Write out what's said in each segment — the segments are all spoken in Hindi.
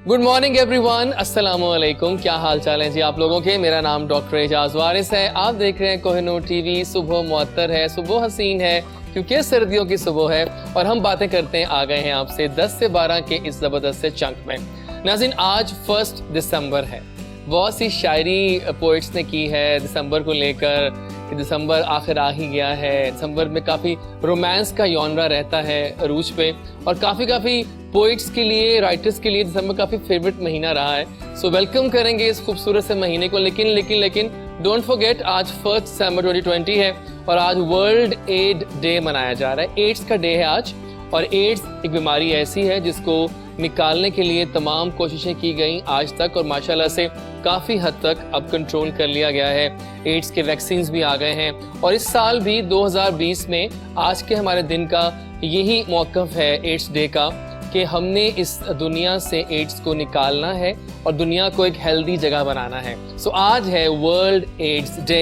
गुड मॉर्निंग एवरीवन, अस्सलाम वालेकुम। क्या हाल चाल है जी आप लोगों के। मेरा नाम डॉक्टर एजाज वारिस है। आप देख रहे हैं कोहिनूर टीवी। सुबह मुअत्तर है, सुबह हसीन है क्योंकि सर्दियों की सुबह है और हम बातें करते हैं आ गए हैं आपसे 10 से 12 के इस ज़बरदस्त से चंक में। नाज़रीन, आज 1 दिसंबर है। बहुत सी शायरी पोइट्स ने की है दिसंबर को लेकर कि दिसंबर आखिर आ ही गया है। दिसंबर में काफ़ी रोमांस का यॉनरा रहता है अरूज पे और काफ़ी पोइट्स के लिए, राइटर्स के लिए दिसंबर काफ़ी फेवरेट महीना रहा है। सो वेलकम करेंगे इस खूबसूरत से महीने को। लेकिन डोंट फॉरगेट, आज 1 दिसंबर 2020 है और आज वर्ल्ड एड डे मनाया जा रहा है। एड्स का डे है आज और एड्स एक बीमारी ऐसी है जिसको निकालने के लिए तमाम कोशिशें की गई आज तक और माशाल्लाह से काफ़ी हद तक अब कंट्रोल कर लिया गया है। एड्स के वैक्सीन्स भी आ गए हैं और इस साल भी 2020 में आज के हमारे दिन का यही मौक़िफ़ है एड्स डे का कि हमने इस दुनिया से एड्स को निकालना है और दुनिया को एक हेल्दी जगह बनाना है। सो आज है वर्ल्ड एड्स डे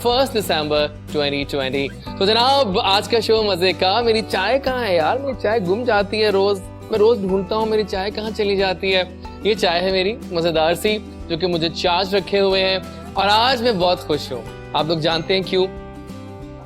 1 दिसंबर 2020। तो जनाब, आज का शो मज़े का। मेरी चाय कहाँ है यार? मेरी चाय गुम जाती है रोज़। मैं रोज़ ढूंढता हूँ मेरी चाय कहाँ चली जाती है। ये चाय है मेरी मज़ेदार सी जो कि मुझे चार्ज रखे हुए हैं और आज मैं बहुत खुश हूँ। आप लोग जानते हैं क्यों?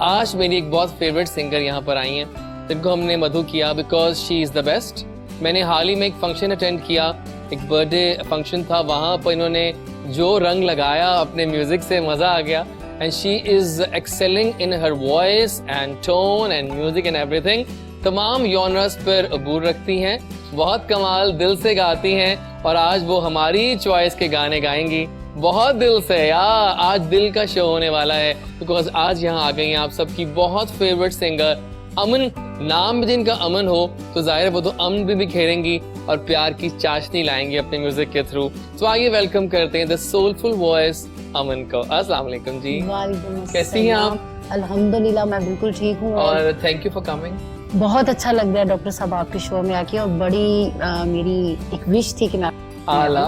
आज मेरी एक बहुत फेवरेट सिंगर यहाँ पर आई हैं जिनको हमने मधु किया because she is the best. मैंने हाल ही में एक फंक्शन अटेंड किया, एक बर्थडे फंक्शन था। वहाँ पर इन्होंने जो रंग लगाया अपने म्यूज़िक से मज़ा आ गया। And she is excelling in her voice and tone and music and everything. तमाम जॉनर्स पर अबूर रखती हैं, बहुत कमाल, दिल से गाती हैं और आज वो हमारी चॉइस के गाने गाएंगी बहुत दिल से। यार आज दिल का शो होने वाला है बिकॉज आज यहाँ आ गई हैं आप सबकी बहुत फेवरेट सिंगर अमन। नाम भी जिनका अमन हो तो जाहिर है वो तो अमन भी बिखेरेंगी और प्यार की चाशनी लाएंगी अपने म्यूजिक के थ्रू। तो आइए वेलकम करते हैं द सोलफुल वॉइस अमन को। अस्सलाम वालेकुम जी। कैसी हैं आप? अल्हम्दुलिल्लाह, मैं बिल्कुल ठीक हूँ और थैंक यू फॉर कमिंग। बहुत अच्छा लग रहा है डॉक्टर साहब आपके शो में आके और बड़ी मेरी एक विश थी कि मैं आला,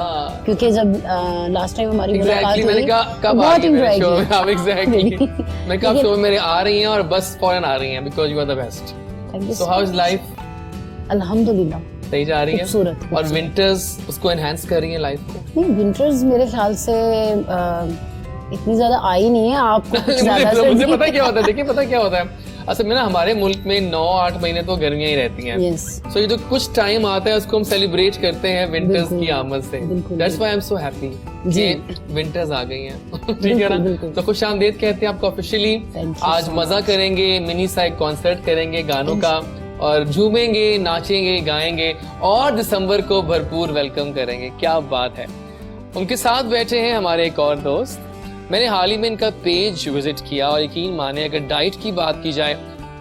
क्योंकि जब लास्ट टाइम हमारी मुलाकात मैंने हुई कहा कब आ रही है शो में आप? एग्जैक्टली मैं कब शो में मेरे आ रही हैं और बस फौरन आ रही हैं because you are the best. So how is life? अल्हम्दुलिल्लाह सही जा रही है। खूबसूरत। और विंटर्स उसको एनहांस कर रही हैं लाइफ को? नहीं, विंटर्स मेरे ख्याल से इतनी ज्यादा आई नहीं है आपको कुछ ज्यादा। मुझे पता क्या होता है, देखिए पता क्या होता है असल में ना, हमारे मुल्क में 9-8 महीने तो गर्मियां ही रहती हैं। सो ये जो कुछ टाइम आता है उसको हम सेलिब्रेट करते हैं विंटर्स की आमद से। That's why I am so happy कि विंटर्स आ गई हैं। ठीक है ना? तो खुशामदीद कहते हैं आपको ऑफिशियली। आज मजा करेंगे, मिनी सा एक कॉन्सर्ट करेंगे गानों का और झूमेंगे, नाचेंगे, गाएंगे और दिसंबर को भरपूर वेलकम करेंगे। क्या बात है। उनके साथ बैठे हैं हमारे एक और दोस्त। मैंने हाल ही में इनका पेज विजिट किया और यकीन माने अगर डाइट की बात की जाए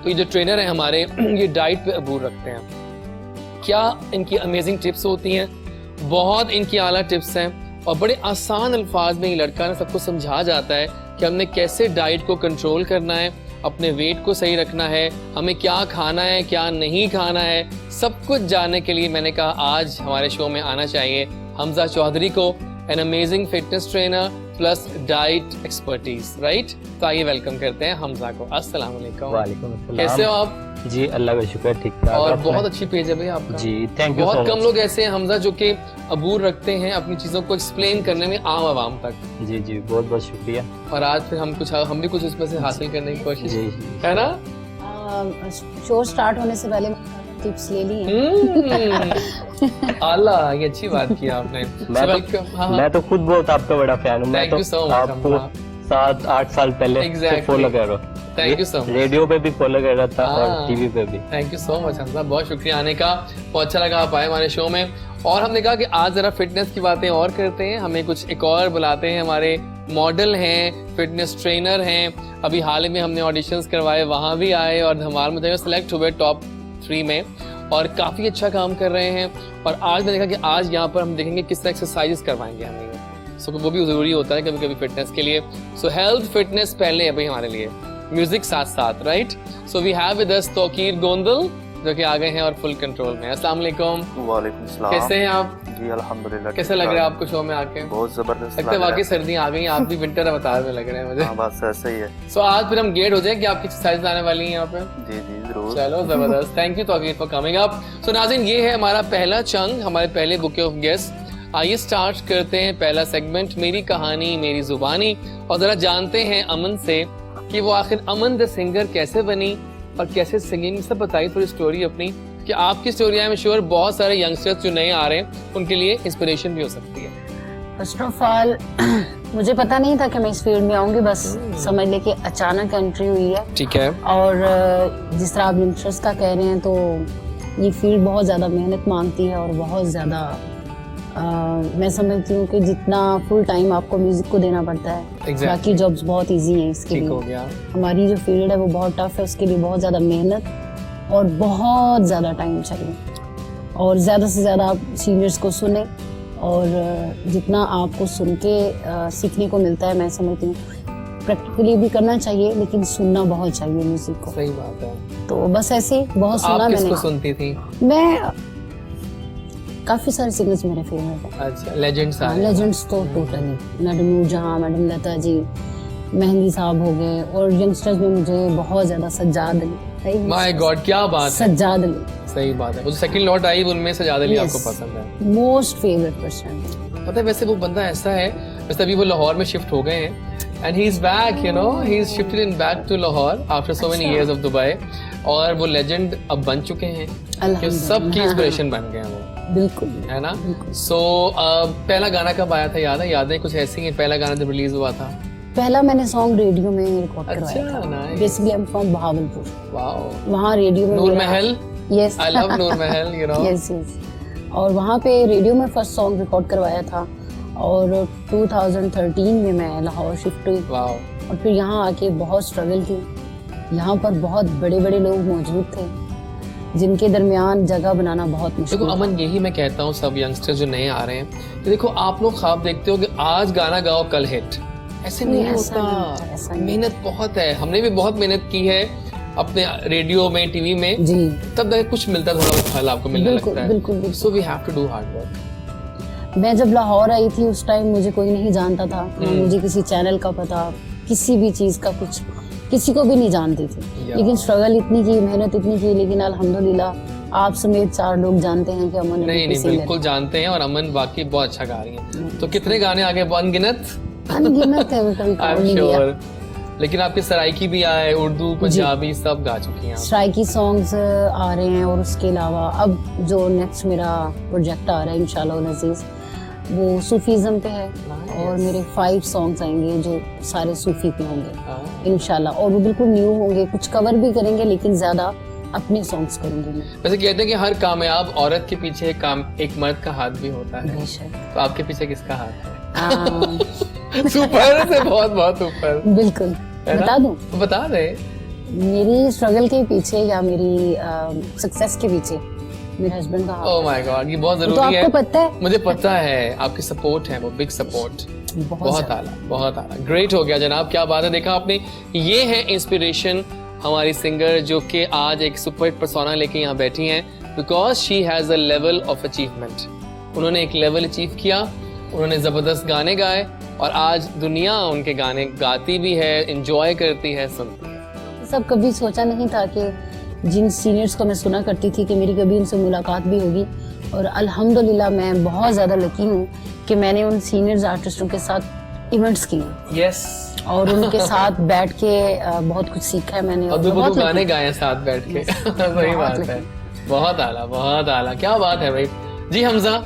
तो ये जो ट्रेनर है हमारे ये डाइट पे अबूर रखते हैं। क्या इनकी अमेजिंग टिप्स होती हैं, बहुत इनकी आला टिप्स हैं और बड़े आसान अल्फाज में ये लड़का ना सबको समझा जाता है कि हमने कैसे डाइट को कंट्रोल करना है, अपने वेट को सही रखना है, हमें क्या खाना है क्या नहीं खाना है। सब कुछ जानने के लिए मैंने कहा आज हमारे शो में आना चाहिए हमजा चौधरी को, an amazing fitness trainer plus diet expertise, right? तो आइए वेलकम करते हैं हमजा को। अस्सलाम वालेकुम। वालेकुम अस्सलाम। कैसे हो आप? जी अल्लाह का शुक्र, ठीक ठाक। और बहुत अच्छी पेज है भाई आपका। जी थैंक यू। बहुत कम लोग ऐसे हैं हमजा जो कि अबूर रखते हैं अपनी चीजों को एक्सप्लेन करने में आम आवाम तक। जी जी बहुत बहुत शुक्रिया। और आज फिर हम भी कुछ इसमें से हासिल करने की कोशिश जी है ना। शो स्टार्ट होने से पहले टिप्स ले ली हैं। आला, ये अच्छी बात की आपने। मैं तो खुद बहुत आपका बड़ा फैन हूँ। मैं तो आपको 7-8 साल पहले फॉलो कर रहा हूँ। Thank you so much. Radio पे भी फॉलो कर रहा था और टीवी पे भी। Thank you so much Hamza, बहुत शुक्रिया आने का। बहुत अच्छा लगा आप आए हमारे शो में और हमने कहा कि आज जरा फिटनेस की बातें और करते हैं। हमें कुछ एक और बुलाते हैं, हमारे मॉडल हैं, फिटनेस ट्रेनर हैं। अभी हाल ही में हमने ऑडिशंस करवाए, वहाँ भी आए और धमाल में सेलेक्ट हुए टॉप 3 में और काफ़ी अच्छा काम कर रहे हैं। और आज मैंने कहा कि आज यहाँ पर हम देखेंगे किस तरह एक्सरसाइजेस करवाएंगे हमें। सो वो भी ज़रूरी होता है कभी कभी फिटनेस के लिए। सो हेल्थ फिटनेस पहले है भाई हमारे लिए, म्यूजिक साथ साथ, right? So we have with us Tauqeer Gondal जो कि आ गए हैं और फुल कंट्रोल में। अस्सलाम वालेकुम। वालेकुम सलाम। कैसे हैं आप? जी अल्हम्दुलिल्लाह। कैसे लग रहा है आपको शो में आके? बहुत जबरदस्त लगता है वाकई सर्दियां आ गई हैं, आप भी विंटर अवतार में लग रहे हैं मुझे। हाँ बस ऐसा ही है। सो आज फिर हम गेट हो जाए कि आपकी एक्सरसाइज आने वाली है यहाँ पे। जी जी जरूर। चलो जबरदस्त, thank you Tauqeer for coming up. So नाज़रीन, ये है हमारा पहला चंग, हमारे पहले बुके ऑफ गेस्ट। आइए स्टार्ट करते हैं पहला सेगमेंट, मेरी कहानी मेरी जुबानी, और जरा जानते हैं अमन से कि वो आखिर अमन द सिंगर कैसे बनी और कैसे सिंगिंग। सब बताइए थोड़ी स्टोरी अपनी, कि आपकी स्टोरी आई एम श्योर बहुत सारे यंगस्टर्स जो नए आ रहे हैं उनके लिए इंस्पिरेशन भी हो सकती है। फर्स्ट ऑफ ऑल मुझे पता नहीं था कि मैं इस फील्ड में आऊंगी, बस समझ ले कि अचानक एंट्री हुई है। ठीक है। और जिस तरह आप यंगस्टर्स का कह रहे हैं, तो ये फील्ड बहुत ज़्यादा मेहनत मांगती है और बहुत ज़्यादा मैं समझती हूँ कि जितना फुल टाइम आपको म्यूजिक को देना पड़ता है, बाकी जॉब्स बहुत इजी हैं इसके लिए। हो गया। हमारी जो फील्ड है वो बहुत टफ है, उसके लिए बहुत ज़्यादा मेहनत और बहुत ज़्यादा टाइम चाहिए, और ज़्यादा से ज़्यादा आप सीनियर्स को सुने, और जितना आपको सुन के सीखने को मिलता है, मैं समझती हूँ प्रैक्टिकली भी करना चाहिए, लेकिन सुनना बहुत चाहिए म्यूजिक को। सही बात है। तो बस ऐसे ही बहुत सुना आप मैंने। किसको सुनती थी? मैं काफी सारे सिंगर्स मेरे फेवरेट हैं। अच्छा, लेजेंड्स आ लेजेंड्स तो totally, madam Noor Jahan, madam Lata ji, mehndi साहब हो गए, और यंगस्टर्स में मुझे बहुत ज्यादा सज्जाद अली। माय गॉड, क्या बात है, सज्जाद अली। सही बात है। वो जो सेकंड लॉट आई उनमें सज्जाद अली आपको पसंद है? Most favourite person. पता है वैसे वो बंदा ऐसा है, वैसे अभी वो लाहौर में शिफ्ट हो गए हैं, and he is back, you know, he is shifted in back to Lahore after so many years of Dubai, और वो लेजेंड अब बन चुके हैं, कि सबकी इंस्पिरेशन बन गए हैं वो। बिल्कुल, है ना। सो पहला गाना कब आया था, याद है? यादें कुछ ऐसी हैं, पहला गाना जब रिलीज हुआ था? पहला मैंने सॉन्ग रेडियो में रिकॉर्ड करवाया था। nice. Basically I am from Bahawalpur. Wow. वहाँ रेडियो में नूर महल। Yes, I love Noor Mahal, you know. Yes yes. और वहाँ पे रेडियो में फर्स्ट सॉन्ग रिकॉर्ड करवाया था, और 2013 में मैं लाहौर शिफ्ट हुई। वाओ। और फिर यहाँ आके बहुत स्ट्रगल की। यहाँ पर बहुत बड़े बड़े लोग मौजूद थे, जिनके दरमियान जगह बनाना बहुत मुश्किल। देखो अमन, यही मैं कहता हूँ सब यंगस्टर्स जो नए आ रहे हैं, कि देखो आप लोग ख्वाब देखते हो कि आज गाना गाओ कल हिट, ऐसे नहीं होता। मेहनत बहुत है, हमने भी बहुत मेहनत की है अपने रेडियो में, टीवी में जी, तब तक कुछ मिलता है, थोड़ा फल आपको मिलने लगता है। बिल्कुल। So we have to do hard work. मैं जब लाहौर आई थी उस टाइम मुझे कोई नहीं जानता था, मुझे किसी चैनल का पता, किसी भी चीज का कुछ, किसी को भी नहीं जानती थी, लेकिन स्ट्रगल इतनी की, मेहनत इतनी की, लेकिन अल्हम्दुलिल्लाह आप समेत 4 लोग जानते हैं कि अमन नहीं बिल्कुल जानते हैं, और अमन वाकई बहुत अच्छा गा रही है। तो कितने गाने आगे? अनगिनत है, मैं कभी काउंट नहीं किया। लेकिन आपके सराइकी भी आए, उर्दू पंजाबी सब गा चुकी हैं। सराइकी सॉन्ग्स आ रहे हैं, और उसके अलावा अब जो नेक्स्ट मेरा प्रोजेक्ट आ रहा है इंशाल्लाह अज़ीज़, वो सूफीज़म पे है, और मेरे 5 सॉन्ग्स आएंगे जो सारे सूफी पे होंगे इंशाल्लाह, और वो बिल्कुल न्यू होंगे, कुछ कवर भी करेंगे लेकिन ज्यादा अपने सॉन्ग्स करूंगी मैं। वैसे कहते हैं कि हर कामयाब औरत के पीछे एक मर्द का हाथ भी होता है, तो आपके पीछे किसका हाथ है? सुपर से बहुत बहुत ऊपर। बिल्कुल, बता दूं? बता दे। मेरी स्ट्रगल के पीछे या मेरी सक्सेस के पीछे मेरे हस्बैंड का हाथ। ओह माय गॉड, ये बहुत जरूरी तो है। आपको पता है? मुझे पता है, आपकी सपोर्ट है वो, बिग सपोर्ट। बहुत आला, बहुत आला, ग्रेट हो गया जनाब, क्या बात है। देखा आपने, ये है इंस्पिरेशन हमारी सिंगर, जो कि आज एक सुपर हिट पर्सोना लेके यहाँ बैठी हैं, because she has a level of achievement. उन्होंने एक लेवल अचीव किया, उन्होंने जबरदस्त गाने गाए, और आज दुनिया उनके गाने गाती भी है, एंजॉय करती है, सुनती है। सब कभी सोचा नहीं था कि जिन सीनियर्स को मैं सुना करती थी कि मेरी कभी उनसे मुलाकात भी होगी, और अल्हम्दुलिल्लाह मैं बहुत ज़्यादा लकी हूँ कि मैंने उन सीनियर्स आर्टिस्टों के साथ इवेंट्स किए। यस। और उनके साथ बैठ के बहुत कुछ सीखा है मैंने, और बहुत गाने गाए साथ बैठ के। वही बात है, बहुत आला, बहुत आला, क्या बात है भाई। जी हमजा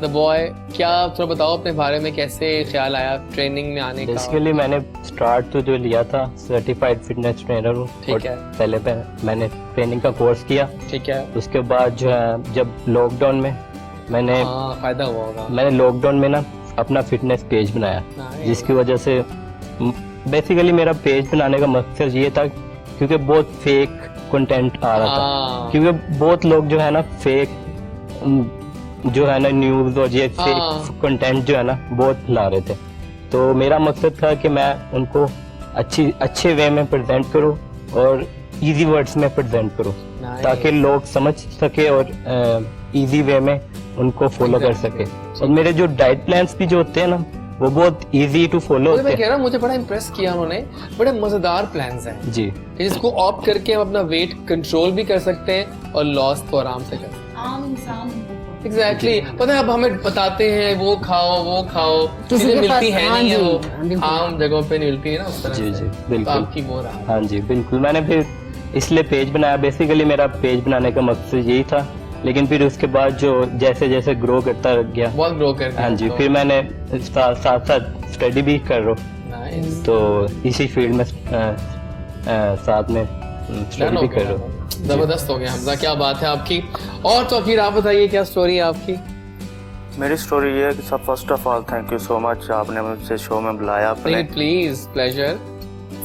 द बॉय, क्या थोड़ा बताओ अपने बारे में, कैसे ख्याल आया ट्रेनिंग में आने का? बेसिकली मैंने स्टार्ट तो जो लिया था, सर्टिफाइड फिटनेस ट्रेनर हूँ। ठीक है। पहले मैंने ट्रेनिंग का कोर्स किया। ठीक है। उसके बाद जो है, जब लॉकडाउन में मैंने फायदा हुआ होगा, मैंने लॉकडाउन में ना अपना फिटनेस पेज बनाया, जिसकी वजह से बेसिकली मेरा पेज बनाने का मकसद ये था, क्योंकि बहुत फेक कंटेंट आ रहा था, क्योंकि बहुत लोग जो है ना फेक जो है ना न्यूज और ये फेक कंटेंट जो है ना बहुत फैला रहे थे। तो मेरा मकसद था कि मैं उनको अच्छे वे में प्रेजेंट करूं और इजी वर्ड्स में प्रेजेंट करूं, ताकि लोग समझ सके और इजी वे में उनको फॉलो कर सके। और मेरे जो डाइट प्लान्स भी जो होते हैं ना, वो बहुत इजी टू फॉलो होते हैं। मैं कह रहा हूं, मुझे बड़ा इंप्रेस किया उन्होंने, बड़े मजेदार प्लान्स हैं जी, जिसको ऑप्ट करके हम अपना वेट कंट्रोल भी कर सकते हैं और लॉस तो आराम से कर सकते हैं। आम इंसान एग्जैक्टली पता है, अब हमें बताते हैं वो खाओ, किसी चीजें के मिलती पास- है हाँ नहीं है जी, वो बिल्कुल। आम जगहों पे नहीं मिलती है ना उस तरह जी से। जी तो बिल्कुल। आपकी वो रहा। हाँ जी बिल्कुल, मैंने फिर इसलिए पेज बनाया। बेसिकली मेरा पेज बनाने का मकसद यही था, लेकिन फिर उसके बाद जो जैसे जैसे ग्रो करता गया, बहुत ग्रो कर हाँ जी, फिर मैंने साथ साथ स्टडी भी कर रहा हूँ, नाइस तो इसी फील्ड में साथ में स्टडी भी कर रहा हूँ। जबरदस्त हो गया हमजा, क्या बात है आपकी। और तो फिर आप बताइए क्या स्टोरी है आपकी। मेरी स्टोरी ये है कि सब first of all thank you so much, आपने मुझे शो में बुलाया अपने। Please pleasure.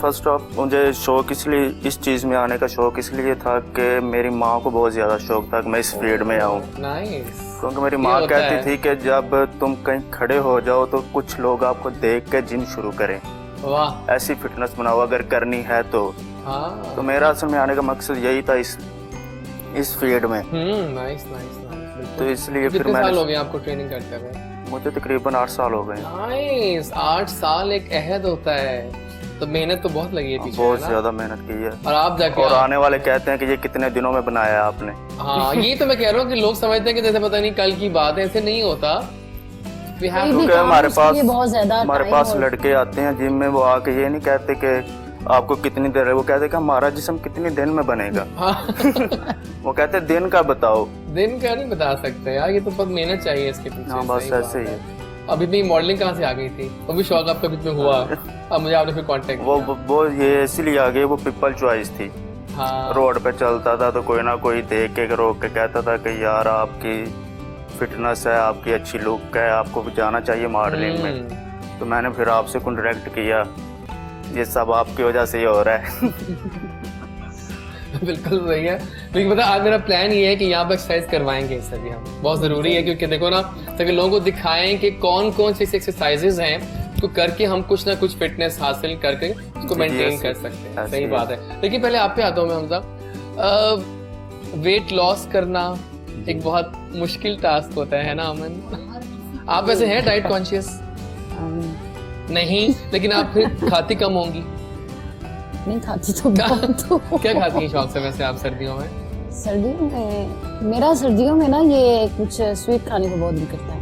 फर्स्ट ऑफ मुझे शौक इसलिए, इस चीज़ में आने का शौक इसलिए था कि मेरी माँ को बहुत ज़्यादा शौक था कि मैं इस फील्ड में आऊँ, नाइस। क्योंकि मेरी ये माँ होता है। कहती थी कि जब तुम कहीं खड़े हो जाओ तो कुछ लोग आपको देख के जिम शुरू करें, वाह। ऐसी फिटनेस बनाओ अगर करनी है तो। हाँ। तो मेरा असल में आने का मकसद यही था इस फील्ड में। Nice nice nice. तो इसलिए फिर कितने साल हो मैंने, गए आपको ट्रेनिंग करते हुए। मुझे तकरीबन 8 साल हो गए। नाइस, 8 साल एक अहद होता है, तो मेहनत तो बहुत लगी है पीछे, बहुत है ना? ज्यादा मेहनत की है। और आप जाके और आने वाले कहते हैं कि ये कितने दिनों में बनाया है आपने। हाँ, ये तो मैं कह रहा हूँ कि लोग समझते हैं कि जैसे पता नहीं कल की बात है, ऐसे नहीं होता। We have कोई to- भी क्योंकि काम हमारे उसके पास लिए बहुत ज्यादा हमारे time पास और- लड़के आते हैं जिम में, वो आके ये नहीं कहते कि आपको कितनी देर है, वो कहते कि हमारा जिस्म कितनी दिन में बनेगा। हाँ, वो कहते दिन का बताओ। दिन का नहीं बता सकते यार, ये तो बहुत मेहनत चाहिए इसके पीछे। हाँ, बस सही ऐसे बात ही है। अब इतनी मॉडलिंग कहाँ से आ गई थी, वो भी शौक आपका बीच में हुआ, अब मुझे आपने फिर कांटेक्ट वो ये इसीलिए आ गई, वो पीपल चॉइस थी। हाँ रोड पे चलता था तो कोई ना कोई देख के रोक के कहता था कि यार आपकी फिटनेस है, आपकी अच्छी लुक है, आपको जाना चाहिए मॉडलिंग में। तो मैंने फिर आपसे कॉन्ट्रैक्ट किया, ये सब आपकी वजह से ही हो रहा है। बिल्कुल सही है। लेकिन पता आज मेरा प्लान ये है कि यहाँ पर एक्सरसाइज करवाएंगे इससे भी हम, बहुत जरूरी है, क्योंकि देखो ना, ताकि लोगों को दिखाएं कि कौन कौन सी एक्सरसाइजेज हैं तो करके हम कुछ ना कुछ फिटनेस हासिल करके उसको जी, मेंटेन ऐसे- कर सकते हैं। ऐसे सही ही बात है। लेकिन पहले आप पे आता हूँ मैं हमजा, वेट लॉस करना एक बहुत मुश्किल टास्क होता है ना अमन। आप वैसे हैं डाइट कॉन्शियस? नहीं, लेकिन आप फिर खाती कम होंगी। नहीं खाती तो बहुत हूँ। क्या खाती हैं शौक से वैसे आप सर्दियों में? सर्दियों में मेरा सर्दियों में ना ये कुछ स्वीट खाने को बहुत दिल करता है,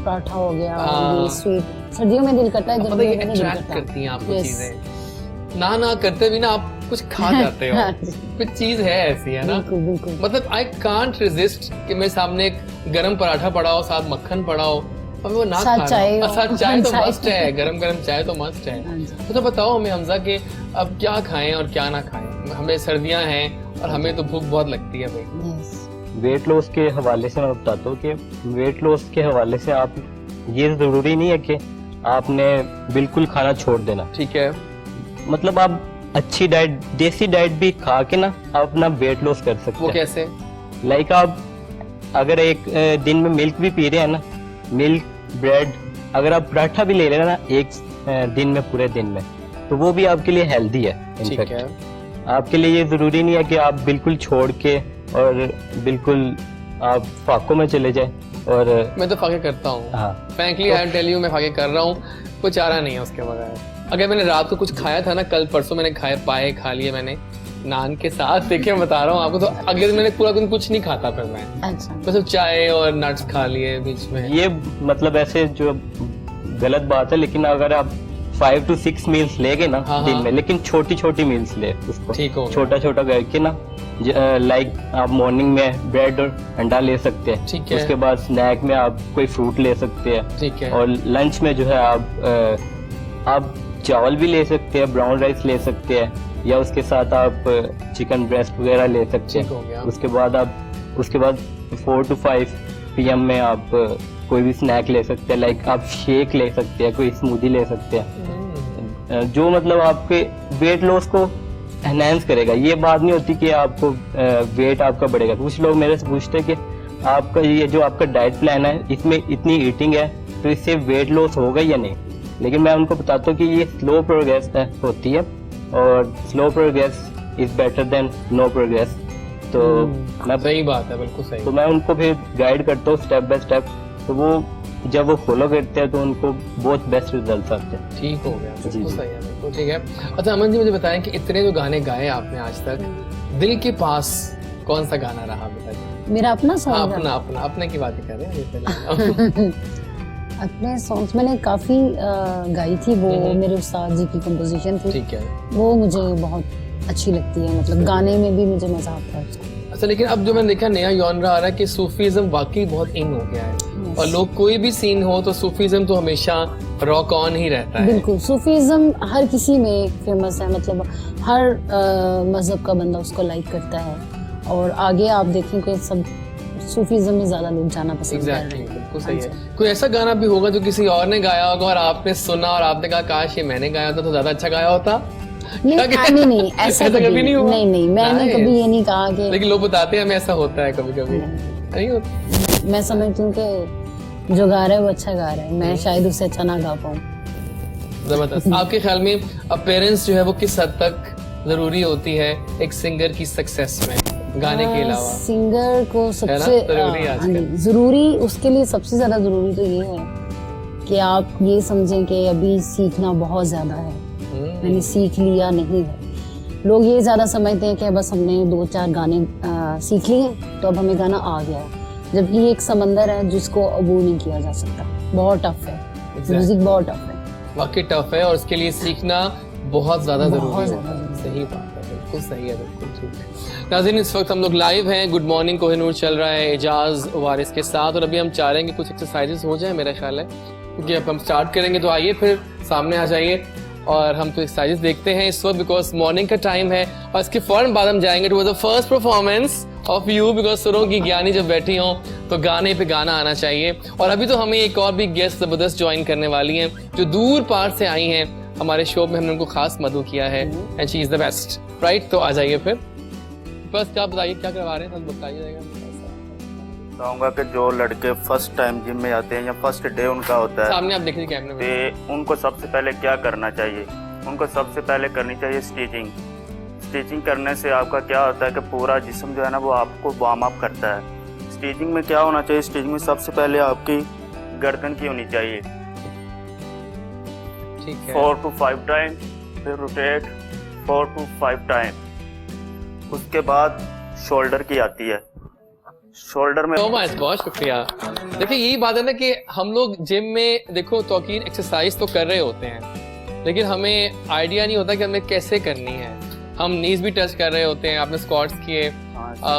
पराठा हो गया, हाँ। ये स्वीट सर्दियों में दिल करता है, पता गर्मियों ये में नहीं दिल अट्रैक्ट करता। करती हैं आपको Yes. चीजें, ना करते भी ना आप कुछ खा जाते हो। हाँ जी, कुछ चीज है ऐसी, है ना? बिल्कुल बिल्कुल। मतलब आई कांट रेजिस्ट कि मेरे सामने एक गरम पराठा पड़ा हो, साथ मक्खन पड़ा हो, अब वो ना साथ खाना। चाय हो। और साथ चाय तो चाय। मस्ट है, गरम गरम चाय तो मस्ट है। हाँ जी। तो बताओ हमें हमजा कि अब क्या खाएं और क्या ना खाएं। हमें सर्दियां हैं और हमें तो भूख बहुत लगती है भाई। Yes. वेट लॉस के हवाले से मैं बताता हूँ कि वेट लॉस के हवाले से आप, ये जरूरी नहीं है कि आपने बिल्कुल खाना छोड़ देना। ठीक है। मतलब आप अच्छी डाइट, देसी डाइट भी खा के ना आप अपना वेट लॉस कर सकते वो हैं। कैसे? लाइक आप अगर एक दिन में मिल्क भी पी रहे हैं ना, मिल्क, ब्रेड, अगर आप पराठा भी ले रहे हैं ना एक दिन में, पूरे दिन में, तो वो भी आपके लिए हेल्दी है। ठीक इनफैक्ट है। आपके लिए ये जरूरी नहीं है कि आप बिल्कुल छोड़ के और बिल्कुल आप फाकों में चले जाए। और मैं तो फाके करता हूँ, हाँ, फ्रैंकली आई टेल यू, मैं फाके कर रहा हूँ, कोई चारा नहीं है उसके बगैर। अगर मैंने रात को कुछ खाया था ना, कल परसों मैंने पाए खा लिए मैंने नान के साथ, देखिए मैं बता रहा हूँ आपको, तो अगले दिन मैंने पूरा दिन कुछ नहीं खाता फिर मैं, अच्छा, बस सिर्फ चाय और नट्स खा लिए बीच में। ये मतलब ऐसे जो गलत बात है, लेकिन अगर आप 5 to 6 मील्स लेगे ना हाँ, दिन हाँ। में, लेकिन छोटी छोटी मील्स ले उसको, ठीक हो गया। छोटा छोटा करके ना, लाइक आप मॉर्निंग में ब्रेड और अंडा ले सकते हैं। ठीक है। उसके बाद स्नैक में आप कोई फ्रूट ले सकते हैं। ठीक है। और लंच में जो है आप चावल भी ले सकते हैं, ब्राउन राइस ले सकते हैं, या उसके साथ आप चिकन ब्रेस्ट वगैरह ले सकते ठीक हो गया। हैं। उसके बाद 4 to 5 PM में आप कोई भी स्नैक ले सकते हैं, लाइक आप शेक ले सकते हैं, कोई स्मूदी ले सकते हैं, जो मतलब आपके वेट लॉस को एनहांस करेगा। ये बात नहीं होती कि आपको वेट आपका बढ़ेगा। कुछ लोग मेरे से पूछते हैं कि आपका ये जो आपका डाइट प्लान है, इसमें इतनी ईटिंग है, तो इससे वेट लॉस होगा या नहीं। लेकिन मैं उनको बताता हूँ कि ये स्लो प्रोग्रेस होती है, और slow progress is better than no progress. तो मैं सही बात है, बिल्कुल सही। तो मैं उनको फिर गाइड करता हूँ स्टेप बाय स्टेप, तो वो जब वो फॉलो करते हैं तो उनको बहुत बेस्ट रिजल्ट आते हैं। ठीक हो गया, जी, बिल्कुल जी। सही है, बिल्कुल ठीक है। अच्छा अमन जी, मुझे बताएं कि इतने जो गाने गाए आपने आज तक, दिल के पास कौन सा गाना रहा बेटा? मेरा अपना हाँ, सॉन्ग अपना अपना अपने की बात ही कर रहे हैं अभी फिलहाल। अपने सॉन्ग्स मैंने काफी गाई थी, वो मेरे उस्ताद जी की कंपोजिशन थी। ठीक है। वो मुझे बहुत अच्छी लगती है, मतलब गाने में भी मुझे मजा आता है उसको। अच्छा, लेकिन अब जो मैंने देखा नया जॉनरा आ रहा है कि सूफीज्म वाकई बहुत इन हो गया है, और लोग कोई भी सीन हो तो सूफीज्म तो हमेशा रॉक ऑन ही रहता है। बिल्कुल, सूफीज्म हर किसी में फेमस है, मतलब हर मजहब का बंदा उसको लाइक करता है, और आगे आप देखें कि सब सूफीज्म में ज्यादा लोग जाना पसंद कर रहे हैं। बिल्कुल सही है। कोई ऐसा गाना भी होगा जो किसी और ने गाया होगा और आपने सुना और आपने कहा काश ये मैंने गाया होता तो ज्यादा अच्छा गाया होता? नहीं, ऐसा कभी नहीं हुआ। नहीं, मैंने कभी ये नहीं कहा कि, लेकिन लोग बताते हैं हमें ऐसा होता है कभी कभी। नहीं होता। मैं समझती हूँ कि जो गा रहा है वो अच्छा गा रहा है, मैं शायद उससे अच्छा ना गा पाऊँ। जबरदस्त। आपके ख्याल में अपीयरेंस जो है वो किस हद तक जरूरी होती है एक सिंगर की सक्सेस में, गाने के अलावा? सिंगर को सबसे जरूरी, उसके लिए सबसे ज्यादा जरूरी तो ये है कि आप ये समझें कि अभी सीखना बहुत ज्यादा है, मैंने सीख लिया नहीं है। लोग ये ज्यादा समझते हैं कि बस हमने 2-4 गाने सीख लिए तो अब हमें गाना आ गया है, जबकि ये एक समंदर है जिसको अबूर नहीं किया जा सकता। बहुत टफ है, म्यूजिक बहुत टफ है, वाकई टफ है, और उसके लिए सीखना बहुत ज्यादा जरूरी है। ज़रूरी। सही बात है, बिल्कुल सही है, बिल्कुल ठीक। नाज़रीन, इस वक्त हम लोग लाइव हैं, गुड मॉर्निंग कोहिनूर चल रहा है एजाज वारिस के साथ, और अभी हम चाह रहे हैं कि कुछ एक्सरसाइजेस हो जाए मेरा ख्याल है, क्योंकि अब हम स्टार्ट करेंगे। तो आइए फिर सामने आ जाइए और हम तो एक्सरसाइजेस देखते हैं इस वक्त, बिकॉज मॉर्निंग का टाइम है, और इसके फौरन बाद हम जाएंगे to the first performance of you, because सुरों की ज्ञानी जब बैठी हो तो गाने पे गाना आना चाहिए। और अभी तो हमें एक और भी गेस्ट जबरदस्त ज्वाइन करने वाली हैं जो दूर पार से आई हैं हमारे शो में, हमने उनको खास मदद किया है, and she is the best, right? तो आ जाइए फिर। फर्स्ट आप बताइए क्या करवा रहे हैं, सब बताइएगा। चाहूँगा कि जो लड़के फर्स्ट टाइम जिम में आते हैं या फर्स्ट डे उनका होता है, सामने आप देखिए कैमरे में, तो उनको सबसे पहले क्या करना चाहिए? उनको सबसे पहले करनी चाहिए स्टिचिंग। स्टिचिंग करने से आपका क्या होता है कि पूरा जिस्म जो है ना वो आपको वार्म अप करता है। स्टिचिंग में क्या होना चाहिए? स्टिचिंग में सबसे पहले आपकी गर्दन की होनी चाहिए, ठीक है, 4 to 5 टाइम, फिर रोटेट 4 to 5 टाइम। उसके बाद शोल्डर की आती है, शोल्डर में। So much, बहुत शुक्रिया। देखिए यही बात है ना कि हम लोग जिम में देखो तौकीर एक्सरसाइज तो कर रहे होते हैं, लेकिन हमें आइडिया नहीं होता कि हमें कैसे करनी है। हम नीज भी टच कर रहे होते हैं, आपने स्क्वाट्स किए,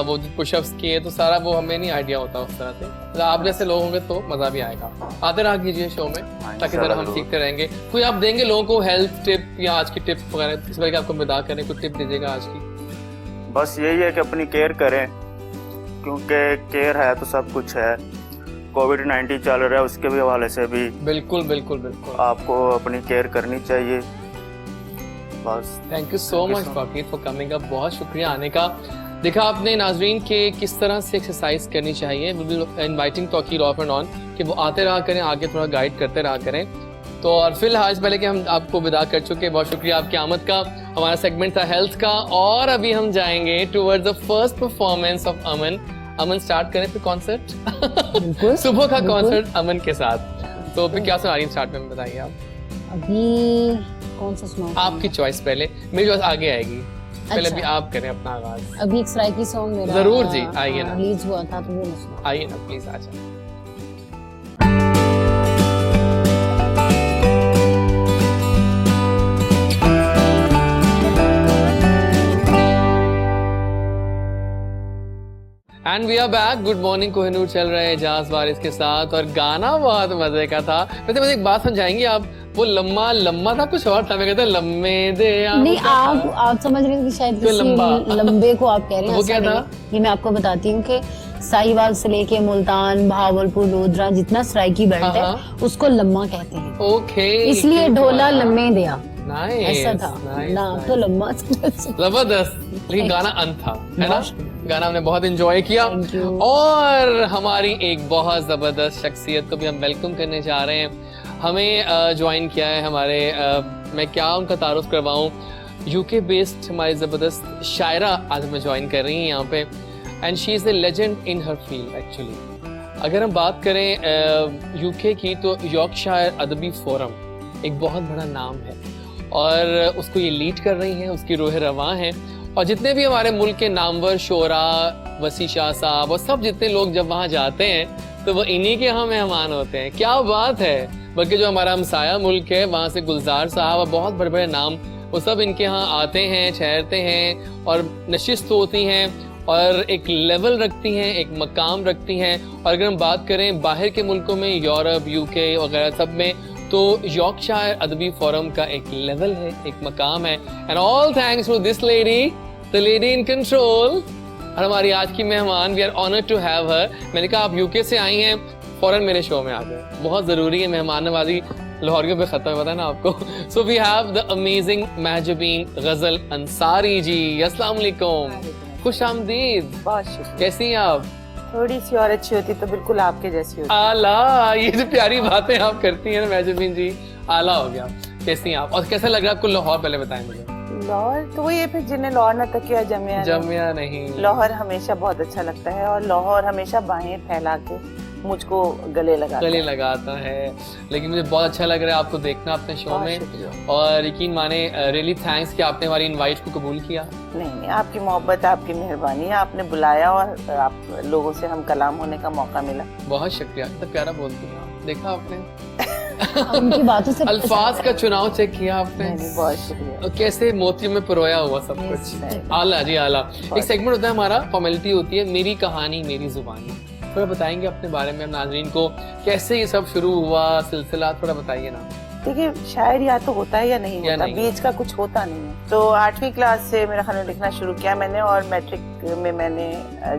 वो पुशअप्स किए, तो सारा वो हमें नहीं आइडिया होता उस तरह से। तो आप जैसे लोग होंगे तो मजा भी आएगा। आते रहा कीजिए शो में, ताकि जरा हम सीखते रहेंगे। कोई आप देंगे लोगों को हेल्थ टिप या आज की टिप वगैरह, इस बार आपको बता करें, कुछ टिप दीजिएगा आज की? बस यही है कि अपनी केयर करें, क्योंकि केयर है तो सब कुछ है। कोविड-19 चल रहा है, उसके भी हवाले से भी बिल्कुल बिल्कुल बिल्कुल आपको अपनी केयर करनी चाहिए। बस thank you so much Tauqeer for coming up, बहुत शुक्रिया आने का। देखा आपने नाजरीन के किस तरह से एक्सरसाइज करनी चाहिए। Will be inviting Tauqeer of and on कि वो आते रहा करें, आगे थोड़ा गाइड करते रहा करें। तो और फिलहाल पहले कि हम आपको विदा कर चुके, बहुत शुक्रिया आपकी आमद का। हमारा सेगमेंट था हेल्थ का, और अभी हम जाएंगे towards the first performance of Aman. Aman start करें फिर कॉन्सर्ट, सुबह का कॉन्सर्ट अमन के साथ। तो फिर क्या सुना रही हैं स्टार्ट में, बताइए आप। अभी कौन सा सुनाऊं? आपकी चॉइस पहले, मेरी चॉइस आगे आएगी। पहले अच्छा। अभी आप करें अपना आगाज। अभी एक सराइकी सॉन्ग मेरा जरूर जी, आइए ना। रिलीज हुआ था तो वो मैं सुना। आइए ना प्लीज, आ जाए। And we are back, good morning Kohinoor चल रहे हैं एजाज वारिस के साथ, और गाना बहुत मजे का था। वैसे मुझे एक बात समझाएंगे आप, वो लम्मा लम्मा था कुछ और था, मैं कहता लम्बे दे नहीं, आप समझ रहे हैं कि शायद किसी लंबे को आप कह रहे हैं। वो क्या था? ये मैं आपको बताती हूँ कि साहिवाल से लेके मुल्तान, भावलपुर, लोधरा जितना सराइकी बेल्ट है उसको लम्मा कहते हैं। ओके, इसलिए ढोला लम्मे दिया, ऐसा था ना, तो लम्बा जबरदस्त। लेकिन गाना अंत था, है ना? गाना हमने बहुत एंजॉय किया, और हमारी एक बहुत जबरदस्त शख्सियत को भी हम वेलकम करने जा रहे हैं। हमें ज्वाइन किया है हमारे मैं क्या उनका तारुफ करवाऊं, यूके बेस्ड हमारी जबरदस्त शायरा आज हमें ज्वाइन कर रही हैं यहाँ पे, and she is a legend in her field actually. अगर हम बात करें यूके की, तो यॉर्कशायर अदबी फोरम एक बहुत बड़ा नाम है, और उसको ये लीड कर रही हैं, उसकी रूह रवां है, और जितने भी हमारे मुल्क के नामवर शोरा, वसी शाह साहब और सब जितने लोग जब वहाँ जाते हैं तो वो इन्हीं के यहाँ मेहमान होते हैं। क्या बात है। बल्कि जो हमारा हमसाया मुल्क है वहाँ से गुलजार साहब और बहुत बड़े बड़े नाम, वो सब इनके यहाँ आते हैं, ठहरते हैं और नशिस्त होती हैं और एक लेवल रखती हैं, एक मकाम रखती हैं। और अगर हम बात करें बाहर के मुल्कों में, यूरोप, यूके वगैरह सब में, तो यॉर्कशायर अदबी फोरम का एक लेवल है, एक मकाम है। And all thanks to this lady, the lady in control. और हमारी आज की मेहमान, we are honoured to have her. मैंने कहा आप यूके से आई हैं, फौरन मेरे शो में आ गए। बहुत ज़रूरी है मेहमान नवाजी, लाहौरियों पे खत्म है, पता है ना आपको। So we have the amazing Mahjabeen Ghazal Ansari जी। अस्सलाम वालेकुम, खुश आमदीद। बहुत शुक्रिया। कैसी हैं आप? थोड़ी सी और अच्छी होती तो बिल्कुल आपके जैसी होती। आला, ये जो प्यारी बातें आप करती हैं ना महजबीन जी, आला हो गया। कैसी हैं आप और कैसा लग रहा है आपको लाहौर, पहले बताएं मुझे। लाहौर तो वो ये फिर जिन्हें लाहौर न तकिया जमिया नहीं। लाहौर हमेशा बहुत अच्छा लगता है और लाहौर हमेशा बाहें फैला के मुझको गले लगाता है। लेकिन मुझे बहुत अच्छा लग रहा है आपको देखना अपने शो में। और यकीन माने, रियली थैंक्स कि आपने हमारी इनवाइट को कबूल किया। नहीं, आपकी मोहब्बत, आपकी मेहरबानी है, आपने बुलाया और आप लोगों से हम कलाम होने का मौका मिला। बहुत शुक्रिया। तो प्यारा बोलती हैं आप, देखा आपने उनकी बातों से अल्फाज का चुनाव चेक किया आपने। नहीं, बहुत शुक्रिया। और कैसे मोतियों में पिरोया हुआ सब कुछ। आला जी आला। एक सेगमेंट होता है हमारा, फॉर्मेलिटी होती है, मेरी कहानी मेरी जुबानी। थोड़ा बताएंगे अपने बारे में नाज़रीन को, कैसे ये सब शुरू हुआ सिलसिला, थोड़ा बताइए ना। देखिए, शायर या तो होता है या नहीं होता, बीच का कुछ होता नहीं है। तो 8वीं क्लास से मेरा ख्याल लिखना शुरू किया मैंने और मैट्रिक में मैंने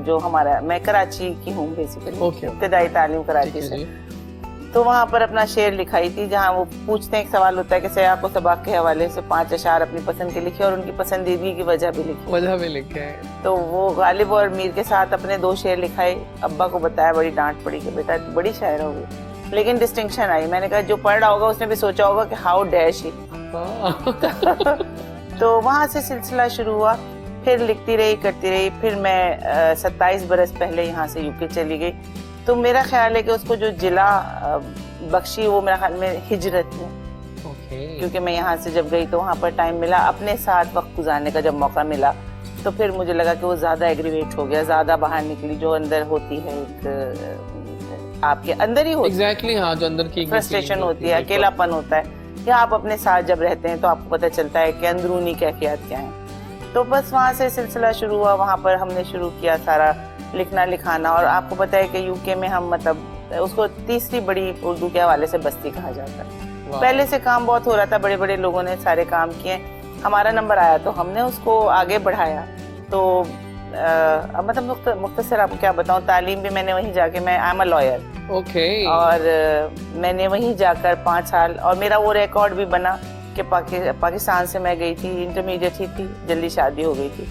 जो हमारा, मैं कराची की हूँ बेसिकली, इब्तिदाई तालीम कराची से, तो वहाँ पर अपना शेर लिखाई थी, जहाँ वो पूछते हैं, एक सवाल होता है कि सर आपको सबक के हवाले से 5 अशार अपनी पसंद के लिखे और उनकी पसंदीदगी की वजह भी लिखी। तो वो गालिब और मीर के साथ अपने 2 शेर लिखाए। अब्बा को बताया, बड़ी डांट पड़ी कि बेटा बड़ी शायर हो गई, लेकिन डिस्टिंक्शन आई। मैंने कहा जो पढ़ रहा होगा उसने भी सोचा होगा कि हाउ डेयर शी। तो वहाँ से सिलसिला शुरू हुआ, फिर लिखती रही, करती रही। फिर मैं 27 बरस पहले यहाँ से यूके चली गई। तो मेरा ख्याल है कि उसको जो जिला बख्शी, वो मेरा ख्याल में हिजरत है। क्योंकि मैं यहाँ से जब गई तो वहाँ पर टाइम मिला अपने साथ वक्त गुजारने का, जब मौका मिला तो फिर मुझे लगा कि वो ज़्यादा एग्रीवेट हो गया, ज़्यादा बाहर निकली, जो अंदर होती है, एक आपके अंदर ही होती exactly, हाँ, जो अंदर की फ्रस्ट्रेशन होती है, अकेलापन होता है, या आप अपने साथ जब रहते हैं तो आपको पता चलता है कि अंदरूनी कैफियत क्या है। तो बस वहाँ से सिलसिला शुरू हुआ। वहाँ पर हमने शुरू किया सारा लिखना लिखाना। और आपको पता है कि यूके में हम, मतलब उसको तीसरी बड़ी उर्दू के हवाले से बस्ती कहा जाता है। पहले से काम बहुत हो रहा था, बड़े बड़े लोगों ने सारे काम किए, हमारा नंबर आया तो हमने उसको आगे बढ़ाया। तो मतलब मुख्तसर आपको क्या बताऊं, तालीम भी मैंने वहीं जाके, मैं आई एम अ लॉयर, और मैंने वहीं जाकर 5 साल, और मेरा वो रिकॉर्ड भी बना कि पाकिस्तान से मैं गई थी, इंटरमीडिएट ही थी, जल्दी शादी हो गई थी,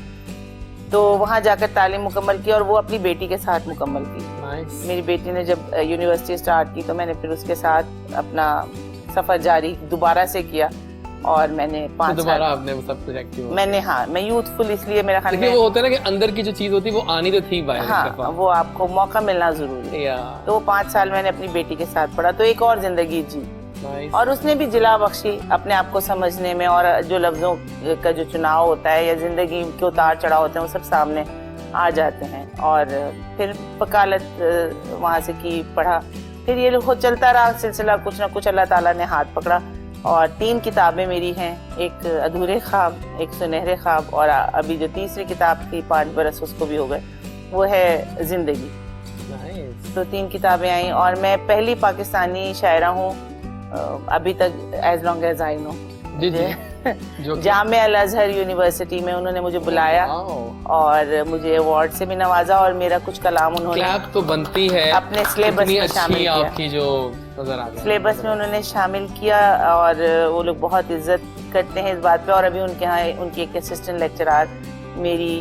तो वहाँ जाकर तालीम मुकम्मल की, और वो अपनी बेटी के साथ मुकम्मल की। मेरी बेटी ने जब यूनिवर्सिटी स्टार्ट की तो मैंने फिर उसके साथ अपना सफ़र जारी दोबारा से किया, और मैंने 5 साल आपने वो सब कुछ एक्टिव मैंने, हाँ, मैं यूथफुल इसलिए मेरा ख्याल में, वो होता है ना कि अंदर की जो चीज होती है वो आनी तो थी बाहर, हाँ, वो आपको मौका मिलना जरूरी है। तो 5 साल मैंने अपनी बेटी के साथ पढ़ा, तो एक और जिंदगी जी। और उसने भी जिला बख्शी अपने आप को समझने में, और जो लफ्जों का जो चुनाव होता है या जिंदगी के उतार चढ़ाव होते हैं वो सब सामने आ जाते हैं। और फिर वकालत वहाँ से की, पढ़ा, फिर ये चलता रहा सिलसिला, कुछ ना कुछ अल्लाह ताला ने हाथ पकड़ा। और 3 किताबें मेरी हैं, एक अधूरे ख्वाब, एक सुनहरे ख्वाब, और अभी जो तीसरी किताब थी 5 बरस उसको भी हो गए, वो है जिंदगी। तो 3 किताबें आई, और मैं पहली पाकिस्तानी शायरा हूँ अभी तक, as long as I know. Jamia Al Azhar University में उन्होंने मुझे बुलाया और मुझे अवार्ड से भी नवाजा, और मेरा कुछ कलाम उन्होंने क्लैप तो बनती है अपने सिलेबस में शामिल किया। आपकी जो नजर आ गया सिलेबस में उन्होंने शामिल किया, और वो लोग बहुत इज्जत करते हैं इस बात पे। और अभी उनके यहाँ उनकी एक असिस्टेंट लेक्चरर मेरी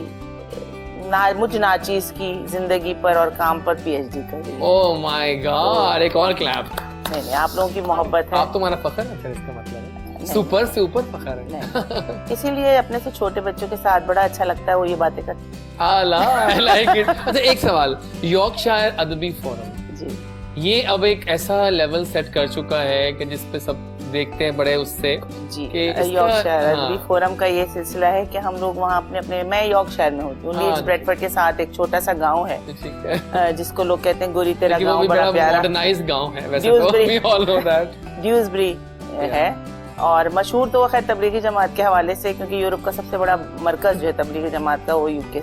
मुझ नाचीज की जिंदगी पर और काम पर PhD कर रही है। ओह माय गॉड, एक और क्लैप। नहीं, आप लोगों की मोहब्बत है। आप तो हमारा फखर है, फिर इसका मतलब है सुपर से ऊपर फखर है। इसीलिए अपने से छोटे बच्चों के साथ बड़ा अच्छा लगता है, वो ये बातें करते हैं। आला, आई लाइक इट। अच्छा, एक सवाल, यॉर्कशायर अदबी फोरम जी, ये अब एक ऐसा लेवल सेट कर चुका है कि जिस पे सब देखते हैं बड़े उससे जी कि इसका- यॉर्कशायर हाँ। अदबी फोरम का ये सिलसिला है कि हम लोग वहाँ अपने मैं यॉर्कशायर में होती हूँ, हाँ। लीड्स ब्रेडफोर्ड के साथ एक छोटा सा गांव है ठीक है, जिसको लोग कहते हैं गोरी तेरा क्योंकि वो गांव, भी बड़ा बड़ा प्यारा मॉडर्नाइज्ड गांव है वैसे ड्यूसबरी। तो, we all know that. Dewsbury है। और मशहूर तो खैर तबलीगी जमात के हवाले से, क्योंकि यूरोप का सबसे बड़ा मरकज जो है तबलीगी जमात का वो यूके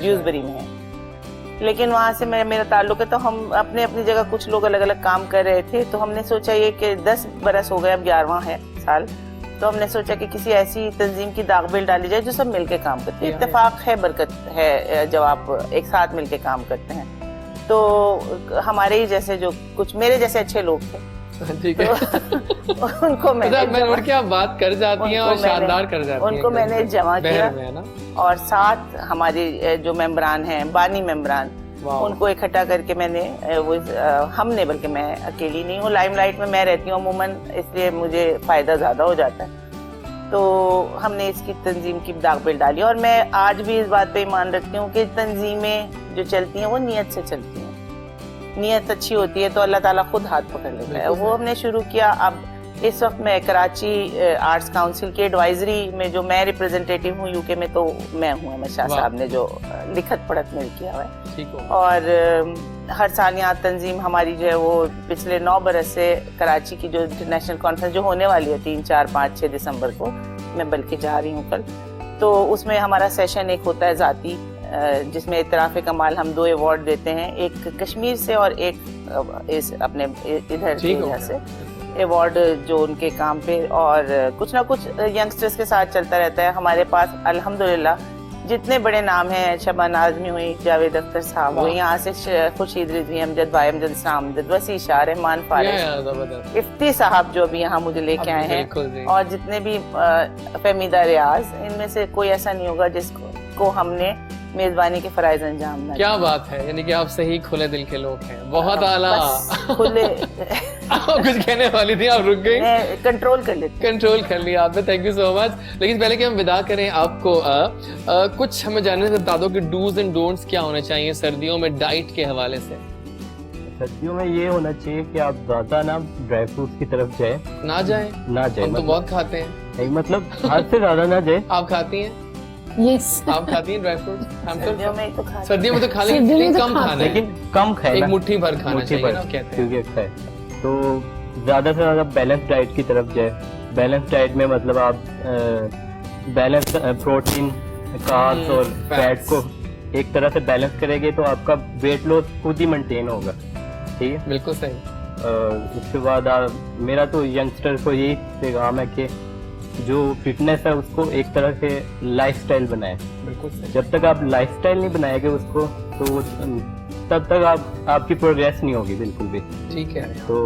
ड्यूसबरी में है। लेकिन वहाँ से मेरा ताल्लुक है, तो हम अपने अपनी जगह कुछ लोग अलग अलग काम कर रहे थे, तो हमने सोचा ये कि 10 बरस हो गए, अब 11वां है साल, तो हमने सोचा कि किसी ऐसी तंजीम की दागबिल डाली जाए जो सब मिलके काम करते हैं। इत्तेफाक है, बरकत है जब आप एक साथ मिलके काम करते हैं। तो हमारे ही जैसे जो कुछ मेरे जैसे अच्छे लोग थे, ठीक है, तो उनको मैं नोट के आप बात कर जाती हैं और उनको मैंने- शानदार कर जाती हैं, उनको मैंने जमा किया बहर में है ना, और साथ हमारे जो मेंबरान हैं, बानी मेंबरान, वाह। उनको इकट्ठा करके मैंने हमने, बल्कि मैं अकेली नहीं हूँ, लाइमलाइट में मैं रहती हूँ अमूमन, इसलिए मुझे फायदा ज्यादा हो जाता है। तो हमने इसकी तंजीम की दागबिल डाली, और मैं आज भी इस बात पे ईमान रखती हूँ कि तंजीमें जो चलती हैं वो नियत से चलती हैं। नियत अच्छी होती है तो अल्लाह ताला खुद हाथ पकड़ लेता है। वो हमने शुरू किया। अब इस वक्त मैं कराची आर्ट्स काउंसिल के एडवाइजरी में, जो मैं रिप्रेजेंटेटिव हूँ यूके में, तो मैं हूँ अहमद शाह वाह। साहब ने जो लिखत पढ़त मेल किया हुआ है। ठीक हो, और हर साल यहाँ तंजीम हमारी जो है वो पिछले 9 बरस से कराची की जो इंटरनेशनल कॉन्फ्रेंस जो होने वाली है 3, 4, 5, 6 दिसंबर को, मैं बल्कि जा रही हूँ कल, तो उसमें हमारा सेशन एक होता है ज़ाती, जिसमें इतराफ़ कमाल हम 2 अवार्ड देते हैं, एक कश्मीर से और एक इस अपने इधर ठीक हो एरिया से, अवार्ड जो उनके काम पे, और कुछ ना कुछ यंगस्टर्स के साथ चलता रहता है। हमारे पास अल्हम्दुलिल्लाह जितने बड़े नाम हैं, शबाना आज़मी हुई, जावेद अख्तर साहब हुई, यहाँ से खुर्शीद रिजवी, अमजद भाई, अमजद इस्लाम, अमजद वसी शाह, रहमान फारिस, जबरदस्त, इफ्ती साहब जो अभी यहाँ मुझे लेके आए हैं, बिल्कुल जी। और जितने भी फहमीदा रियाज, इनमें से कोई ऐसा नहीं होगा जिसको हमने मेजबानी के फराइज अंजाम ना क्या बात है, यानी कि आप सही खुले दिल के लोग हैं, बहुत आला। बस खुले आप कुछ कहने वाली थी, आप रुक गई, मैं कंट्रोल कर लेती कंट्रोल कर लिया आपने, थैंक यू सो मच। लेकिन पहले कि हम विदा करें आपको, कुछ हमें जानने से बता दो कि डूज एंड डोंट्स क्या होने चाहिए सर्दियों में डाइट के हवाले से। सर्दियों में ये होना चाहिए कि आप ज्यादा ना ड्राई फ्रूट्स की तरफ जाए ना जाए, ना जाए, हम तो बहुत खाते हैं, नहीं, मतलब हद से ज्यादा ना जाए। आप खाती हैं, यस, आप खाती हैं ड्राई फ्रूट्स? हम तो सर्दियों में तो खा सर्दियों में तो खा सर्दियों में लेकिन तो कम खाते खाना है, लेकिन कम खाए एक ना, मुट्ठी भर खाना मुट्ठी चाहिए भर, ना, कहते हैं। क्योंकि खाए तो ज्यादा से ज्यादा बैलेंस डाइट की तरफ जाए। बैलेंस डाइट में मतलब आप बैलेंस प्रोटीन, कार्ब्स और फैट को एक तरह से बैलेंस करेंगे तो आपका वेट लॉस खुद ही मेंटेन होगा। ठीक है, बिल्कुल सही। उसके बाद मेरा तो यंगस्टर को यही पैगाम है कि जो फिटनेस है उसको एक तरह से लाइफस्टाइल बनाए। बिल्कुल सही। जब तक आप लाइफस्टाइल नहीं बनाएंगे उसको, तो तब तक आपकी प्रोग्रेस नहीं होगी बिल्कुल भी। ठीक है, तो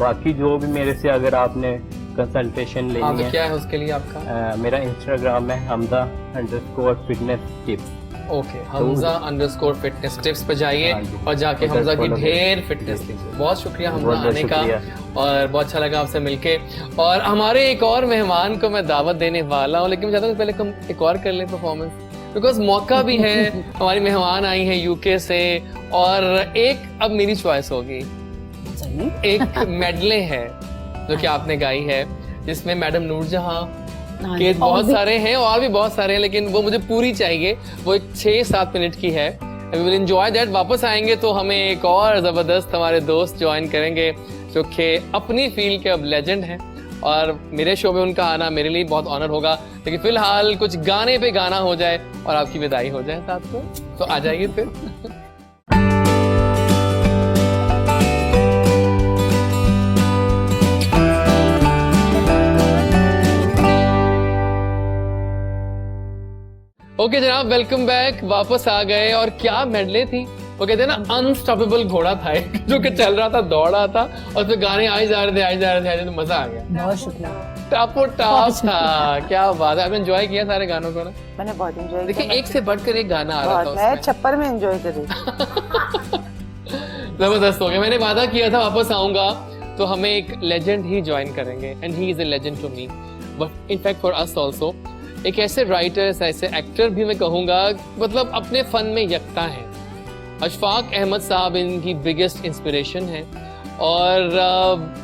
बाकी जो भी मेरे से अगर आपने कंसल्टेशन आप लेनी है, क्या है उसके लिए आपका? मेरा इंस्टाग्राम है हमजा_fitness tips। ओके, हमजा_fitness tips पे जाइए हाँ जी। और जाके उधर हमजा की follow ढेर फिटनेस लीजिए। बहुत शुक्रिया हमजा बहुत आने का, शुक्रिया। और बहुत अच्छा लगा आपसे मिलके। और हमारे एक और मेहमान को मैं दावत देने वाला हूँ, लेकिन मैं चाहता हूँ पहले हम एक और कर लें परफॉर्मेंस, बिकॉज मौका भी है। हमारी मेहमान आई है यूके से, और एक अब मेरी चॉइस होगी, चलिए। एक मेडले है जो कि आपने गाई है, जिसमें मैडम नूरजहां हाँ के जी, बहुत और भी- सारे हैं, और भी बहुत सारे हैं, लेकिन वो मुझे पूरी चाहिए। वो एक 6-7 मिनट की है। We will enjoy that. वापस आएंगे तो हमें एक और जबरदस्त हमारे दोस्त ज्वाइन करेंगे जो कि अपनी फील्ड के अब लेजेंड हैं, और मेरे शो में उनका आना मेरे लिए बहुत ऑनर होगा। लेकिन फिलहाल कुछ गाने पे गाना हो जाए और आपकी विदाई हो जाए साथ में, तो आ जाइए फिर। ओके जनाब, वेलकम बैक। वापस आ गए, और क्या मेडले थी। वो कहते हैं ना, अनस्टॉपेबल घोड़ा था एक, जो कि चल रहा था, दौड़ रहा था, और फिर गाने आए जा रहे थे, तो मजा आ गया। बहुत शुक्रिया। टापो टाप था, क्या बात है। आपने एंजॉय किया सारे गानों को ना? मैंने बहुत एंजॉय देखिए, एक से बढ़कर एक गाना आ रहा था मैं उसमें। छप्पर में एंजॉय कर रही थी। जबरदस्त हो गया। मैंने वादा किया था वापस आऊंगा तो हमें एक लेजेंड ही ज्वाइन करेंगे, and he is a legend to me, but in fact for us also. एक ऐसे राइटर्स, ऐसे एक्टर भी मैं कहूँगा, मतलब अपने फन में यकता है। अशफाक अहमद साहब इनकी बिगेस्ट इंस्पिरेशन है, और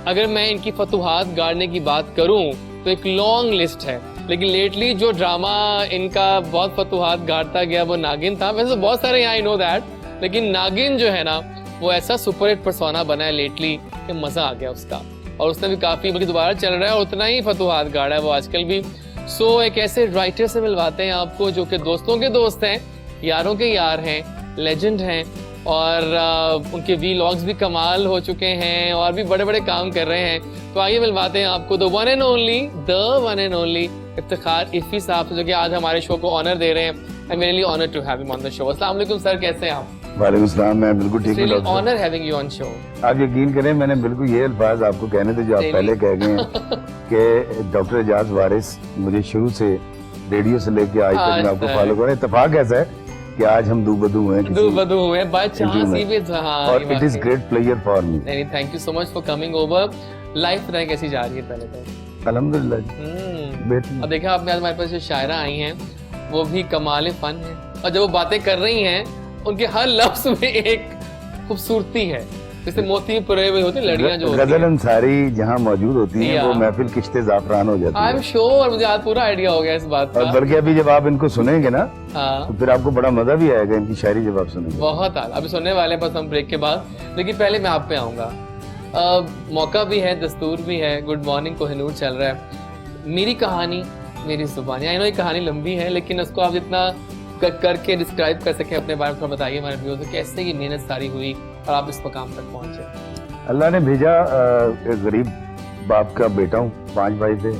अगर मैं इनकी फतूहात गाड़ने की बात करूं तो एक लॉन्ग लिस्ट है, लेकिन लेटली जो ड्रामा इनका बहुत फतूहात गाड़ता गया वो नागिन था। वैसे तो बहुत सारे यहाँ आई नो दैट, लेकिन नागिन जो है ना वो ऐसा सुपर हिट पर्सोना बना है लेटली कि मजा आ गया उसका, और उसने भी काफी बल्कि दोबारा चल रहा है और उतना ही फतूहात गाड़ा है वो आजकल भी। सो एक ऐसे राइटर से मिलवाते हैं आपको जो कि दोस्तों के दोस्त हैं, यारों के यार हैं, लेजेंड हैं, और उनके वीलॉग्स भी कमाल हो चुके हैं और भी बड़े बड़े काम कर रहे हैं। तो आइए मिलवाते हैं आपको the one and only Iftikhar Iffi साहब से, जो कि आज हमारे शो को ऑनर दे रहे हैं। I am really honoured to have him on the show. अस्सलाम वालेकुम सर, कैसे हैं आप? वालेकुम सलाम, मैं बिल्कुल ठीक हूँ। Honour having you on show. आप यकीन करें, मैंने बिल्कुल ये अल्फाज आपको कहने थे जो आप पहले कह गए हैं कि डॉक्टर एजाज वारिस मुझे शुरू से रेडियो से लेके आज तक मैं आपको फॉलो कर रहा हूं। इत्तेफाक ऐसा है कि आज हम दूबदू हुए बाय चांस ही भी। और it is great pleasure for me. नहीं, thank you so much for coming over. Life रह कैसी जा रही है पहले तो? अल्हम्दुलिल्लाह। अब देखा आपने आज हमारे पास जो शायरा आई हैं वो भी कमाल फन है, और जब वो बातें कर रही हैं उनके हर लफ्ज में एक खूबसूरती है, जैसे मोती पुरे हुए होते लड़ियां जो गजल अंसारी जहाँ मौजूद होती हैं वो महफिल किश्ते जाफरान हो जाती है। आई एम श्योर, मुझे आज पूरा आइडिया हो गया इस बात का। और बल्कि अभी जब आप इनको सुनेंगे ना हाँ, तो फिर आपको बड़ा मजा भी आएगा इनकी शायरी जब आप सुनेंगे। बहुत आला। अभी सुनने वाले हैं बस हम ब्रेक के बाद, लेकिन पहले मैं आप पे आऊंगा। मौका भी है, दस्तूर भी है, गुड मॉर्निंग कोहिनूर चल रहा है। मेरी कहानी मेरी जुबानी, आई नो ये कहानी लंबी है, लेकिन उसको आप जितना करके डिस्क्राइब कर सके अपने बारे में बताइए हमारे व्यूअर्स को, कैसे ये मेहनत सारी हुई और आप इस मकाम तक पहुंचे। अल्लाह ने भेजा, एक गरीब बाप का बेटा हूँ, 5 भाई थे,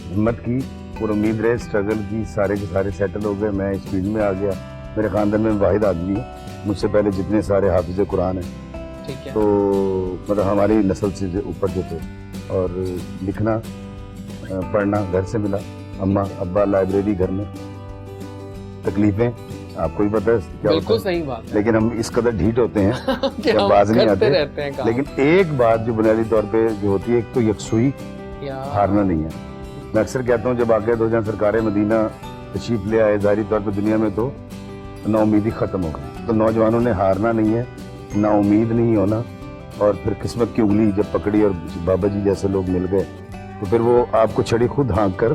हिम्मत की और उम्मीद रहे, स्ट्रगल की, सारे के सारे सेटल हो गए। मैं इस फील्ड में आ गया। मेरे खानदान में वाहिद आदमी है, मुझसे पहले जितने सारे हाफिज कुरान हैं, ठीक है, तो मतलब हमारी नस्ल से ऊपर जो थे। और लिखना पढ़ना घर से मिला, अम्मा अब्बा लाइब्रेरी घर में, तकलीफें आपको ही पता है क्या बिल्कुल होता है। सही बात है लेकिन हम इस कदर ढीठ होते हैं कि कि हम बाज नहीं करते आते। रहते हैं काम। लेकिन एक बात जो बुनियादी तौर पे जो होती है, एक तो यकसुई, यार, हारना नहीं है। मैं अक्सर कहता हूँ जब आके 2000 सरकार मदीना तशरीफ ले आए, जाहिर तौर पर दुनिया में तो नाउमीदी खत्म हो गई। तो नौजवानों ने हारना नहीं है, नाउमीद नहीं होना, और फिर किस्मत की उंगली जब पकड़ी और बाबा जी जैसे लोग मिल गए तो फिर वो आपको छड़ी खुद हाँक कर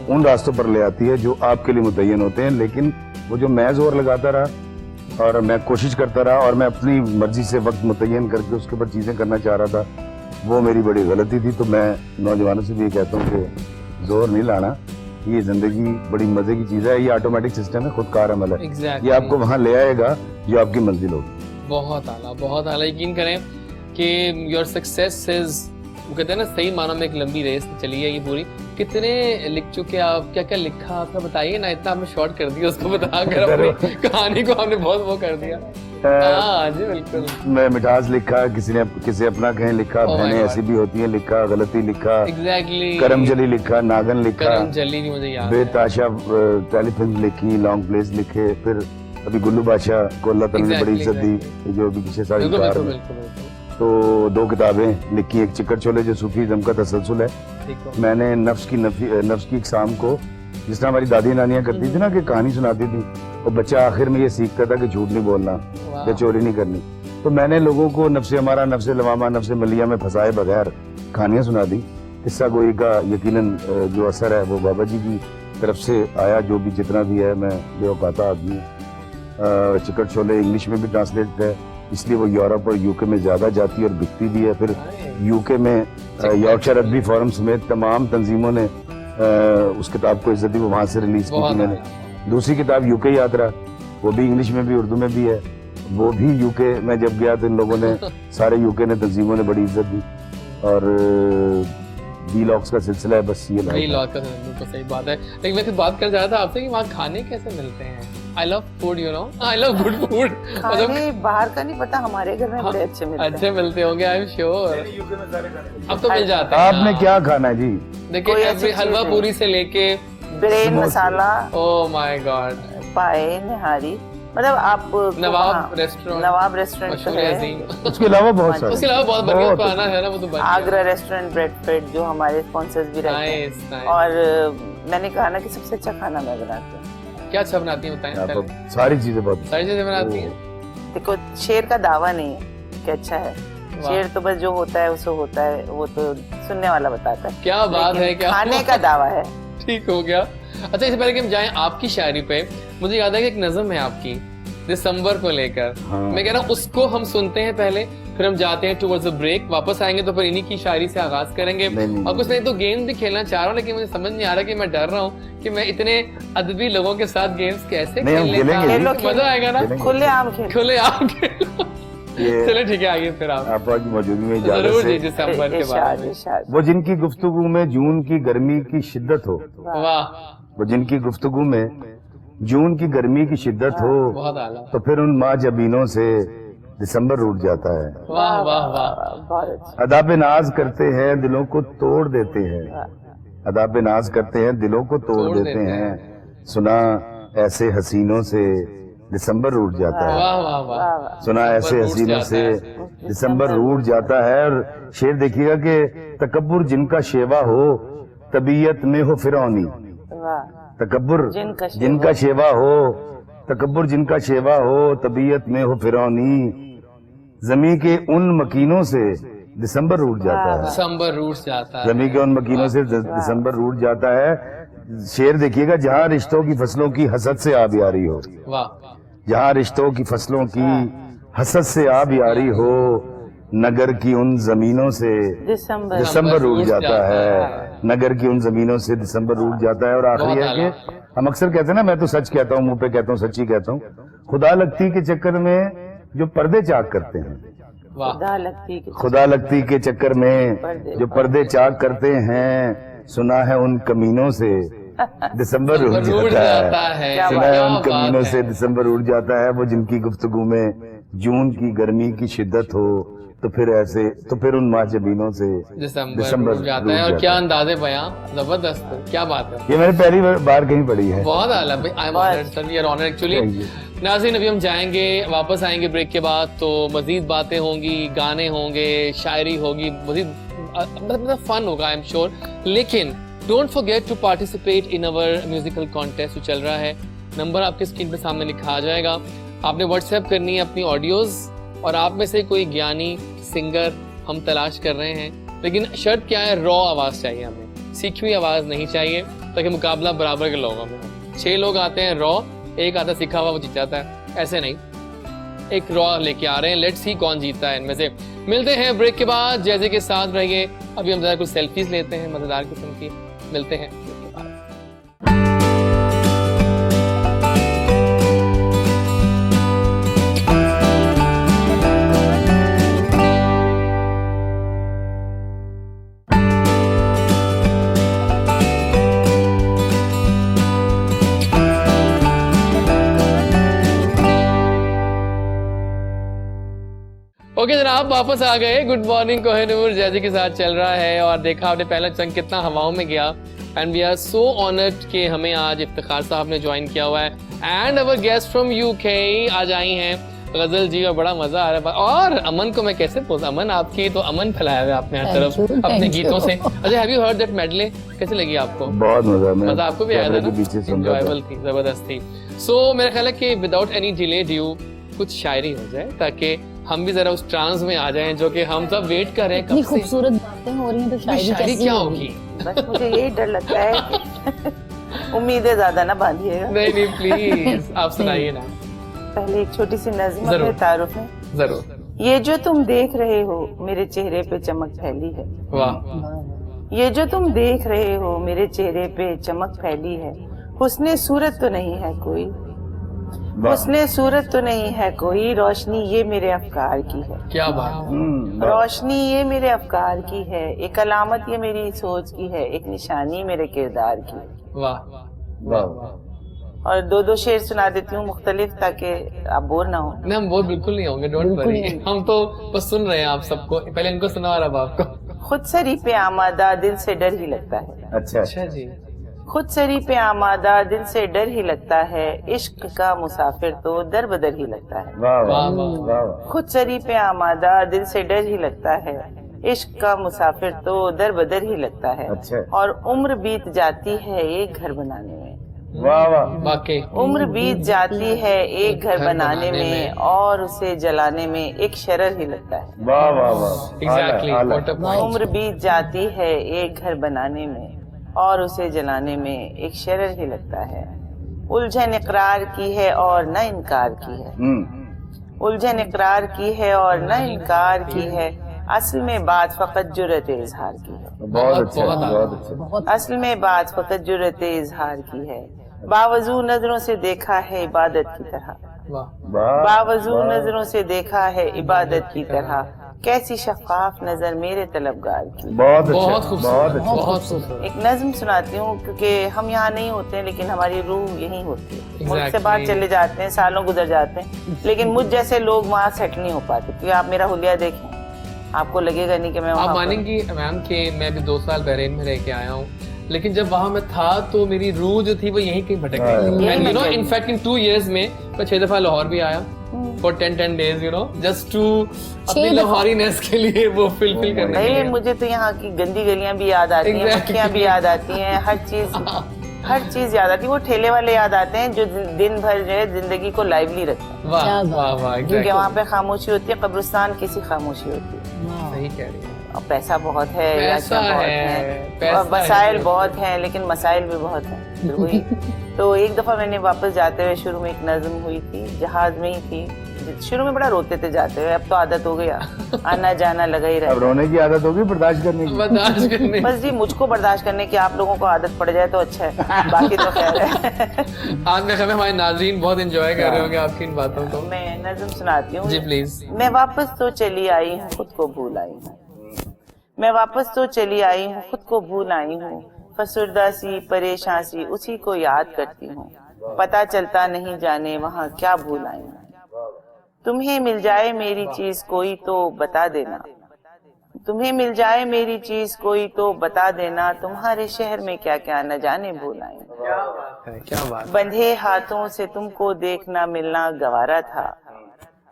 उन रास्तों पर ले आती है जो आपके लिए मुतय्यन होते हैं। लेकिन वो जो मैं जोर लगाता रहा और मैं कोशिश करता रहा और मैं अपनी मर्जी से वक्त मुतय्यन करके उसके ऊपर चीज़ें करना चाह रहा था, वो मेरी बड़ी गलती थी। तो मैं नौजवानों से भी ये कहता हूँ कि जोर नहीं लाना, ये जिंदगी बड़ी मजे की चीज़ है, ये ऑटोमेटिक सिस्टम है, खुद कार अमल है। Exactly. ये आपको वहाँ ले आएगा जो आपकी मंजिल होगी। बहुत आला, बहुत आला। यकीन करें कि योर सक्सेस इज, वो कहते हैं ना, सही मानों में एक लंबी रेस चली है ये पूरी। कितने लिख चुके आप, क्या क्या लिखा आपका बताइए ना, इतना आपने शॉर्ट कर दिया उसको बताकर अपनी कहानी को आपने बहुत वो कर दिया। हाँ जी बिल्कुल। मैं मिठास लिखा, किसी अपना कहीं लिखा, Oh my बहनें God. ऐसी भी होती हैं लिखा, गलती लिखा, एग्जैक्टली, करमजली लिखा, नागन लिखा, करमजली भी मुझे याद है। बेताशा टेलीफिल्म लिखी, लॉन्ग प्लेस लिखे, फिर अभी गुल्लू बादशाह को अल्लाह ताला ने बड़ी इज्जत दी, जो अभी पीछे सारी बिल्कुल कार बिल्कुल में। बिल्कुल बिल्कुल। तो 2 किताबें लिखी, एक चिकट छोले जो सूफीज़्म का तसलसल है। ठीक हो। मैंने नफ्स की इकसाम को, जिस तरह हमारी दादी नानियाँ करती थी ना कि कहानी सुनाती थी, और बच्चा आखिर में ये सीखता था कि झूठ नहीं बोलना या चोरी नहीं करनी, तो मैंने लोगों को नफ्से हमारा, नफ्से लवामा, नफ्से मलिया में फंसाए बगैर कहानियाँ सुना दी। किस्सा गोई का यकीनन जो असर है वो बाबा जी की तरफ से आया, जो भी जितना भी है। मैं बेऔकाता आदमी हूँ। चिकट छोले इंग्लिश में भी ट्रांसलेट है, इसलिए वो यूरोप और यूके में ज़्यादा जाती है और बिकती भी है। फिर यूके में यॉर्कशायर अदबी फोरम समेत तमाम तंजीमों ने उस किताब को इज्जत दी, वो वहाँ से रिलीज की थी मैंने। दूसरी किताब यूके यात्रा, वो भी इंग्लिश में भी उर्दू में भी है, वो भी यूके में जब गया तो इन लोगों ने, सारे यूके ने, तंजीमों ने बड़ी इज्जत दी। और वीलॉग्स का सिलसिला है, बस ये वीलॉग का तो सही बात है। लेकिन मैं कुछ बात कर जा रहा था आपसे कि वहाँ खाने कैसे मिलते हैं। I love food, you know, I love good food. खाने बाहर का नहीं पता, हमारे घर में बड़े अच्छे मिलते हैं। अच्छे मिलते होंगे, आई एम श्योर। अब तो मिल जाते हैं। आपने क्या खाना है जी? देखिए हलवा पूरी से लेके bread masala, oh my God, पाए, निहारी, मतलब आप नवाब रेस्टोरेंट, नवाब रेस्टोरेंट मशहूर है अजीम। उसके अलावा बहुत सारे, उसके अलावा बहुत बढ़िया पुराना है ना वो तो, आगरा रेस्टोरेंट, ब्रेडफेड, जो हमारे स्पॉन्सर्स भी रहते हैं। Nice nice. और मैंने कहा ना कि सबसे अच्छा खाना मैं बनाती हूँ। क्या अच्छा बनाती हैं बताएं आप पहले। सारी चीजें बहुत सारी चीजें बनाती हैं। देखो, शेर का दावा नहीं है कि अच्छा है, शेर तो बस जो होता है उसको होता है, वो तो सुनने वाला बताता है। क्या बात लेकिन है, क्या खाने का दावा है। ठीक हो गया। अच्छा, इससे पहले कि हम जाएं आपकी शायरी पे, मुझे याद है कि एक नज़म है आपकी दिसंबर को लेकर। हाँ। मैं कह रहा हूँ उसको हम सुनते हैं पहले, फिर हम जाते हैं टुवर्ड्स द ब्रेक, वापस आएंगे तो फिर इन्हीं की शायरी से आगाज करेंगे। नहीं। और कुछ नहीं तो गेम भी खेलना चाह रहा हूँ, लेकिन मुझे समझ नहीं आ रहा कि मैं डर रहा हूँ कि मैं इतने अदबी लोगों के साथ गेम्स कैसे नहीं, हम खेलने का खेलेंगे। मजा आएगा ना। खेलेंगे। खुले आम खेल। खुले आम खेलो। ये चलो ठीक है, आइए फिर आप आपा की मौजूदगी में इजाजत जरूर से। जी दिसंबर के बाद में। इरशाद। वो जिनकी गुफ्तगू में जून की गर्मी की शिद्दत हो, वाह, वो जिनकी गुफ्तगू में जून की गर्मी की शिद्दत हो, बहुत आला। तो फिर उन माँ जबीनों से दिसंबर रूठ जाता है। वाह वाह वाह, बहुत अच्छा। अदा पे नाज करते हैं दिलों को तोड़ देते हैं, अदा पे नाज करते हैं दिलों को तोड़ देते हैं, सुना ऐसे हसीनों से दिसंबर रूठ जाता है। वाह वाह वाह, सुना ऐसे रूठ हसीनों जाता से है। दिसंबर रूठ जाता है। और शेर देखिएगा कि तकब्बुर जिनका शेवा हो, तबीयत में हो फिरौनी। वाह। तकब्बुर जिनका शेवा जिनका शेवा हो, तकब्बुर जिनका शेवा हो, तबीयत में हो फिरौनी, जमी के उन मकीनों से दिसंबर रूठ जाता है। दिसंबर रूठ जाता है। जमी के उन मकीनों से दिसंबर रूठ जाता है। शेर देखिएगा, जहाँ रिश्तों की फसलों की हसद से आबियारी हो, वाह, जहाँ रिश्तों की फसलों की हसद से आबियारी हो, नगर की उन जमीनों से दिसंबर दिसंबर रूठ रूठ जाता जाता है। नगर की उन जमीनों से दिसंबर रूठ जाता है। और आखिरी बहुत है आला। कि हम अक्सर कहते हैं ना, मैं तो सच कहता हूँ, मुंह पे कहता हूँ, सच्ची कहता हूँ, खुदा लगती के चक्कर में जो पर्दे चाक करते हैं, वाह, खुदा लगती कि खुदा लगती के चक्कर में जो पर्दे चाक करते हैं, सुना है उन कमीनों से दिसंबर रूठ रूठ जाता जाता है। है। सुना है क्या उन बात कमीनों है। से दिसंबर रूठ जाता है। वो जिनकी गुफ्तगू में जून की गर्मी की शिद्दत हो, तो फिर उन माजबीनों से दिसंबर रूठ जाता है। और क्या अंदाजे बयां, जबरदस्त, क्या बात है। ये मैंने पहली बार कहीं पढ़ी है। बहुत आला भाई, I am honoured sir, we are honoured actually. Thank you. नाज़रीन, अभी हम जाएंगे, वापस आएंगे ब्रेक के बाद, तो मजीद बातें होंगी, गाने होंगे, शायरी होगी, मजीद मतलब फन होगा आई एम श्योर। लेकिन don't forget to participate in our musical contest जो चल रहा है। नंबर आपके स्क्रीन पे सामने लिखा आ जाएगा। आपने व्हाट्सएप करनी है अपनी ऑडियोज, और आप में से कोई ज्ञानी सिंगर हम तलाश कर रहे हैं, लेकिन शर्त क्या है, रॉ आवाज चाहिए हमें, सीखी हुई आवाज नहीं चाहिए, ताकि मुकाबला बराबर के लोगों में हो। 6 लोग आते हैं रॉ, एक आता सीखा हुआ, वो जीत जाता है। ऐसे नहीं, एक रॉ लेके आ रहे हैं, लेट्स सी कौन जीतता है इनमें से। मिलते हैं ब्रेक के बाद, जैसे के साथ रहिए। अभी हम जरा कुछ सेल्फीज लेते हैं मजेदार किस्म की। मिलते हैं ब्रेक के बाद। ओके जनाब, वापस आ गए। गुड मॉर्निंग कोहिनूर जैसे के साथ चल रहा है, और देखा आपने पहला चंग कितना हवाओं में गया। And we are so honoured कि हमें आज इफ्तिखार साहब ने ज्वाइन किया हुआ है, and our guest from UK आज आई हैं गजल जी, और बड़ा मजा आ रहा है। और अमन को मैं कैसे बोलूं, अमन आपकी तो अमन फैलाया हुआ है आपने हर तरफ अपने गीतों से। अच्छा, have you heard that medley, कैसे लगी आपको? बहुत मजा आपको भी आया था ना? पीछे सुन रहा था। Enjoyable थी, जबरदस्त थी। सो मेरा ख्याल है कि विदाउट एनी डिले ड्यू कुछ शायरी हो जाए, ताकि हम भी जरा उस ट्रांस में आ जाएं जो कि हम सब वेट कर रहे हैं इतनी कब से। खूबसूरत बातें हो रही हैं, तो शायरी शायरी कैसी क्या होगी? होगी? बस मुझे यही डर लगता है कि उम्मीदें ज्यादा ना बांधिएगा। नहीं नहीं प्लीज आप सुनाइए ना। पहले एक छोटी सी नज़्म जरूर। अपने तारुफ में। जरूर। ये जो तुम देख रहे हो मेरे चेहरे पे चमक फैली है, वाह, ये जो तुम देख रहे हो मेरे चेहरे पे चमक फैली है, हुस्ने सूरत तो नहीं है कोई, हुस्ने सूरत तो नहीं है कोई, रोशनी ये मेरे अफकार की है, क्या बात है। रोशनी ये मेरे अफकार की है, एक अलामत ये मेरी सोच की है, एक निशानी मेरे किरदार की है। वाह वाह। और 2-2 शेर सुना देती हूँ मुख्तलिफ, ताकि आप बोर ना हो। नहीं, हम बोर बिल्कुल नहीं होंगे, डोंट बिल्कुल वरी। नहीं। हम तो बस सुन रहे हैं आप सबको, पहले इनको सुना और अब आपको। खुद सरी पे आमादा दिल से डर ही लगता है, अच्छा अच्छा जी, खुद सरी पे आमादा दिल से डर ही लगता है, इश्क का मुसाफिर तो दर बदर ही लगता है। वाह वाह वाह वाह। वाह। खुद सरी पे आमादा दिल से डर ही लगता है, इश्क का मुसाफिर तो दर बदर ही लगता है, अच्छा। और उम्र बीत जाती है एक घर बनाने में, वाह वाह वाकई उम्र बीत जाती है एक घर बनाने में और उसे जलाने में एक शरर ही लगता है। वाह वाह वाह एग्जैक्टली आला, व्हाट अ पॉइंट। उम्र बीत जाती है एक घर बनाने में और उसे जलाने में एक शरर ही लगता है। उलझन इकरार की है और न इनकार की है। उलझन इकरार की है और न इनकार की है। असल में बात फकत जुर्रत इजहार की है। बहुत अच्छा बहुत बहुत अच्छा। असल में बात फकत जुर्रत इजहार की है। बावजूद नजरों से देखा है इबादत की तरह। वाह वाह बावजूद नजरों से देखा है इबादत की तरह। कैसी शफाफ नजर मेरे तलबगार की। बहुत अच्छा बहुत खूबसूरत बहुत अच्छा बहुत खूबसूरत। एक नज्म सुनाती हूँ क्योंकि हम यहाँ नहीं होते हैं लेकिन हमारी रूह यहीं होती है। मुल्क से बाहर चले जाते हैं, सालों गुजर जाते हैं, लेकिन मुझ जैसे लोग वहाँ सेट नहीं हो पाते। क्योंकि आप मेरा हुलिया देखें, आपको लगेगा नहीं कि मैं आप वहाँ पर- मानेंगी मैम कि मैं भी 2 साल बहरीन में रह के आया हूँ, लेकिन जब वहां मैं था तो मेरी रूह जो थी वो यहीं कहीं भटक रही थी। यहीं यू नो भटक इनफैक्ट इन 2 years में मैं 6 दफा लाहौर भी आया for 10 days, you know, just to अपनी लाहौरीनेस के लिए वो फिलफिल करने के नहीं, लिए। मुझे तो यहाँ की गंदी गलियां भी याद आती हैं, Exactly. मक्खियाँ भी याद आती हैं, हर चीज याद आती है। वो ठेले वाले याद आते हैं जो दिन भर जो है जिंदगी को लाइवली रखते हैं। वाह क्या वाह वाह क्योंकि एग्जैक्टली वहाँ पे खामोशी होती है, कब्रिस्तान किसी खामोशी होती है। सही कह रही है। और पैसा बहुत है, पैसा याचियाँ बहुत है, हैं, पैसा और वसाइल है। बहुत हैं, लेकिन मसाइल भी बहुत हैं। फिर वही तो एक दफा मैंने वापस जाते हुए शुरू में एक नज्म हुई थी, जहाज में ही थी। शुरू में बड़ा रोते थे जाते हुए, अब तो आदत हो गया, आना जाना लगा ही अब रहता। रोने की आदत होगी बर्दाश्त करने की। बर्दाश्त करने बस जी मुझको बर्दाश्त करने की, आप लोगों को आदत पड़ जाए तो अच्छा है, बाकी तो खैर है। आज में हमारे नाज़रीन बहुत एंजॉय कर रहे होंगे आपकी इन बातों को। मैं नज्म सुनाती हूँ। जी प्लीज। मैं वापस तो चली आई हूँ, खुद को भूल आई हूँ। मैं वापस तो चली आई हूँ, खुद को भूल आई हूँ। फसुर्दा सी परेशान सी उसी को याद करती हूँ। पता चलता नहीं जाने वहाँ क्या भूल आई हूँ। तुम्हें मिल जाए मेरी चीज कोई तो बता देना। तुम्हें मिल जाए मेरी चीज कोई तो बता देना। तुम्हारे शहर में क्या क्या न जाने भूल आई हूँ। क्या बात। बंधे हाथों से तुमको देखना मिलना गवारा था।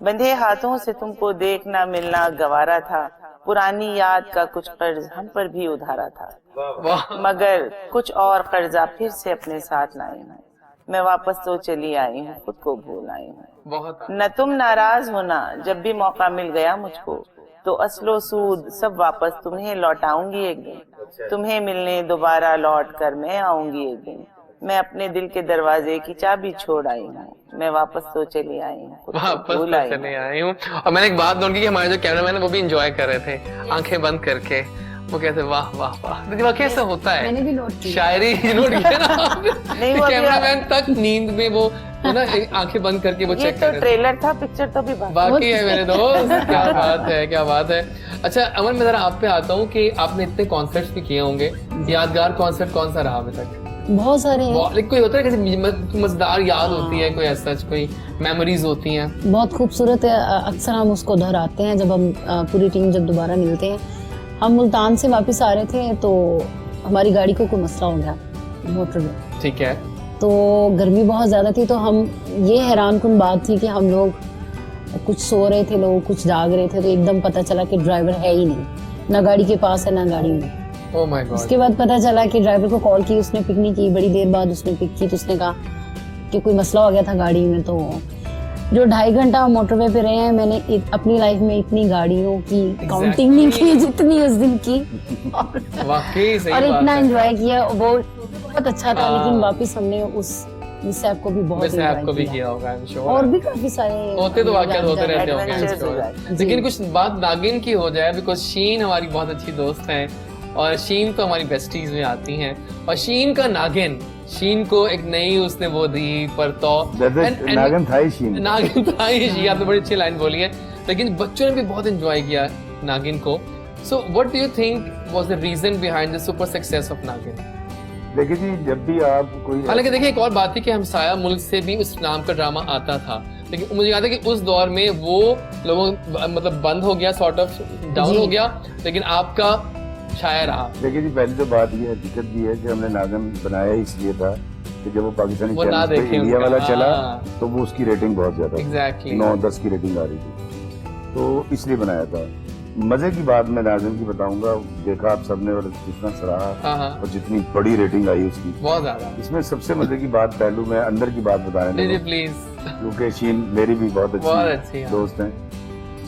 बंधे हाथों से तुमको देखना मिलना गवारा था। पुरानी याद का कुछ कर्ज हम पर भी उधारा था, मगर कुछ और कर्जा फिर से अपने साथ लाए हैं। मैं वापस तो चली आई हूँ, खुद को भूल आई हूँ। बहुत न तुम नाराज होना, जब भी मौका मिल गया मुझको तो असलो सूद सब वापस तुम्हें लौटाऊंगी एक दिन। तुम्हें मिलने दोबारा लौट कर मैं आऊंगी एक दिन। मैं अपने दिल के दरवाजे की चाबी छोड़ आई हूँ। मैं वापस तो चली आई हूँ, खुद को वापस भूल तो आई हूँ। चले आई हूँ। और मैंने एक बात नोट की कि हमारे जो कैमरामैन है वो भी एंजॉय कर रहे थे आंखें बंद करके। वो कहते वाह वाह वाह। देखिए वाह कैसे होता है, मैंने भी नोट किया। शायरी नोट किया ना नहीं, वो अभी- कैमरामैन तक नींद में वो ना आंखें बंद करके वो ये चेक तो कर रहे थे। ट्रेलर था, पिक्चर तो भी बाकी है मेरे दोस्त। क्या बात है क्या बात है। अच्छा अमन मैं जरा आप पे आता हूँ कि आपने इतने कॉन्सर्ट्स भी किए होंगे, यादगार कॉन्सर्ट कौन सा रहा अभी तक? बहुत सारे हैं। लाइक कोई होता है किसी मजेदार याद होती है, कोई ऐसा कोई मेमोरीज होती हैं? बहुत खूबसूरत है। अक्सर हम उसको दोहराते हैं जब हम पूरी टीम जब दोबारा मिलते हैं। हम मुल्तान से वापस आ रहे थे तो हमारी गाड़ी को कोई मसला हो गया मोटर में, ठीक है। तो गर्मी बहुत ज़्यादा थी। तो हम ये हैरान कुन बात थी कि हम लोग कुछ सो रहे थे, लोग कुछ जाग रहे थे, तो एकदम पता चला कि ड्राइवर है ही नहीं, ना गाड़ी के पास है ना गाड़ी में। Oh my God. उसके बाद पता चला कि ड्राइवर को कॉल की, उसने पिक नहीं की। बड़ी देर बाद उसने पिक की तो उसने कहा कि कोई मसला हो गया था गाड़ी में। तो जो 2.5 घंटा मोटरवे पे रहे हैं, मैंने अपनी लाइफ में इतनी गाड़ियों की काउंटिंग नहीं की जितनी उस दिन की। वाकई सही और बात इतना है। एंजॉय किया, वो बहुत अच्छा था। लेकिन वापस हमने उस मिसहैप को भी बहुत वैसे आपको भी एंजॉय किया होगा आई एम श्योर। और भी काफी सारे होते तो वाकयात होते रहते होंगे I'm Adventures हो sure। जाते लेकिन कुछ बात नागिन की हो जाए, बिकॉज शीन हमारी बहुत अच्छी दोस्त हैं और शीन तो हमारी बेस्टीज में आती हैं। और शीन का नागिन, शीन को एक नई उसने वो दी पर तो नागन था ही शीन। नागिन था ही शी। आपने बड़ी अच्छी लाइन बोली है। लेकिन बच्चों ने भी बहुत एंजॉय किया नागिन को। So what do you think was the reason behind the super success of Nagin? देखिए जी, जब भी आप कोई हालांकि देखिए एक और बात थी कि हमसाया मुल्क से भी उस नाम का ड्रामा आता था, लेकिन मुझे याद है कि उस दौर में वो लोगों मतलब बंद हो गया, सॉर्ट ऑफ डाउन हो गया, लेकिन आपका शायर रहा। देखिए जी, पहली तो बात ये हकीकत भी है कि हमने नागन बनाया इसलिए था कि जब वो पाकिस्तानी वो ना चैनल पे देखे इंडिया उनका, वाला चला हाँ। तो वो उसकी रेटिंग बहुत ज्यादा थी। Exactly। 9-10 की रेटिंग आ रही थी, तो इसलिए बनाया था। मजे की बात मैं नाज़िम की बताऊंगा, देखा आप सबने और जितना सराहा हाँ हाँ और जितनी बड़ी रेटिंग आई उसकी, बहुत ज्यादा। इसमें सबसे मजे की बात पहलू मैं अंदर की बात बताने जी जी लगा, प्लीज। क्योंकि शीन मेरी भी बहुत बहुत अच्छी अच्छी, हाँ। दोस्त है।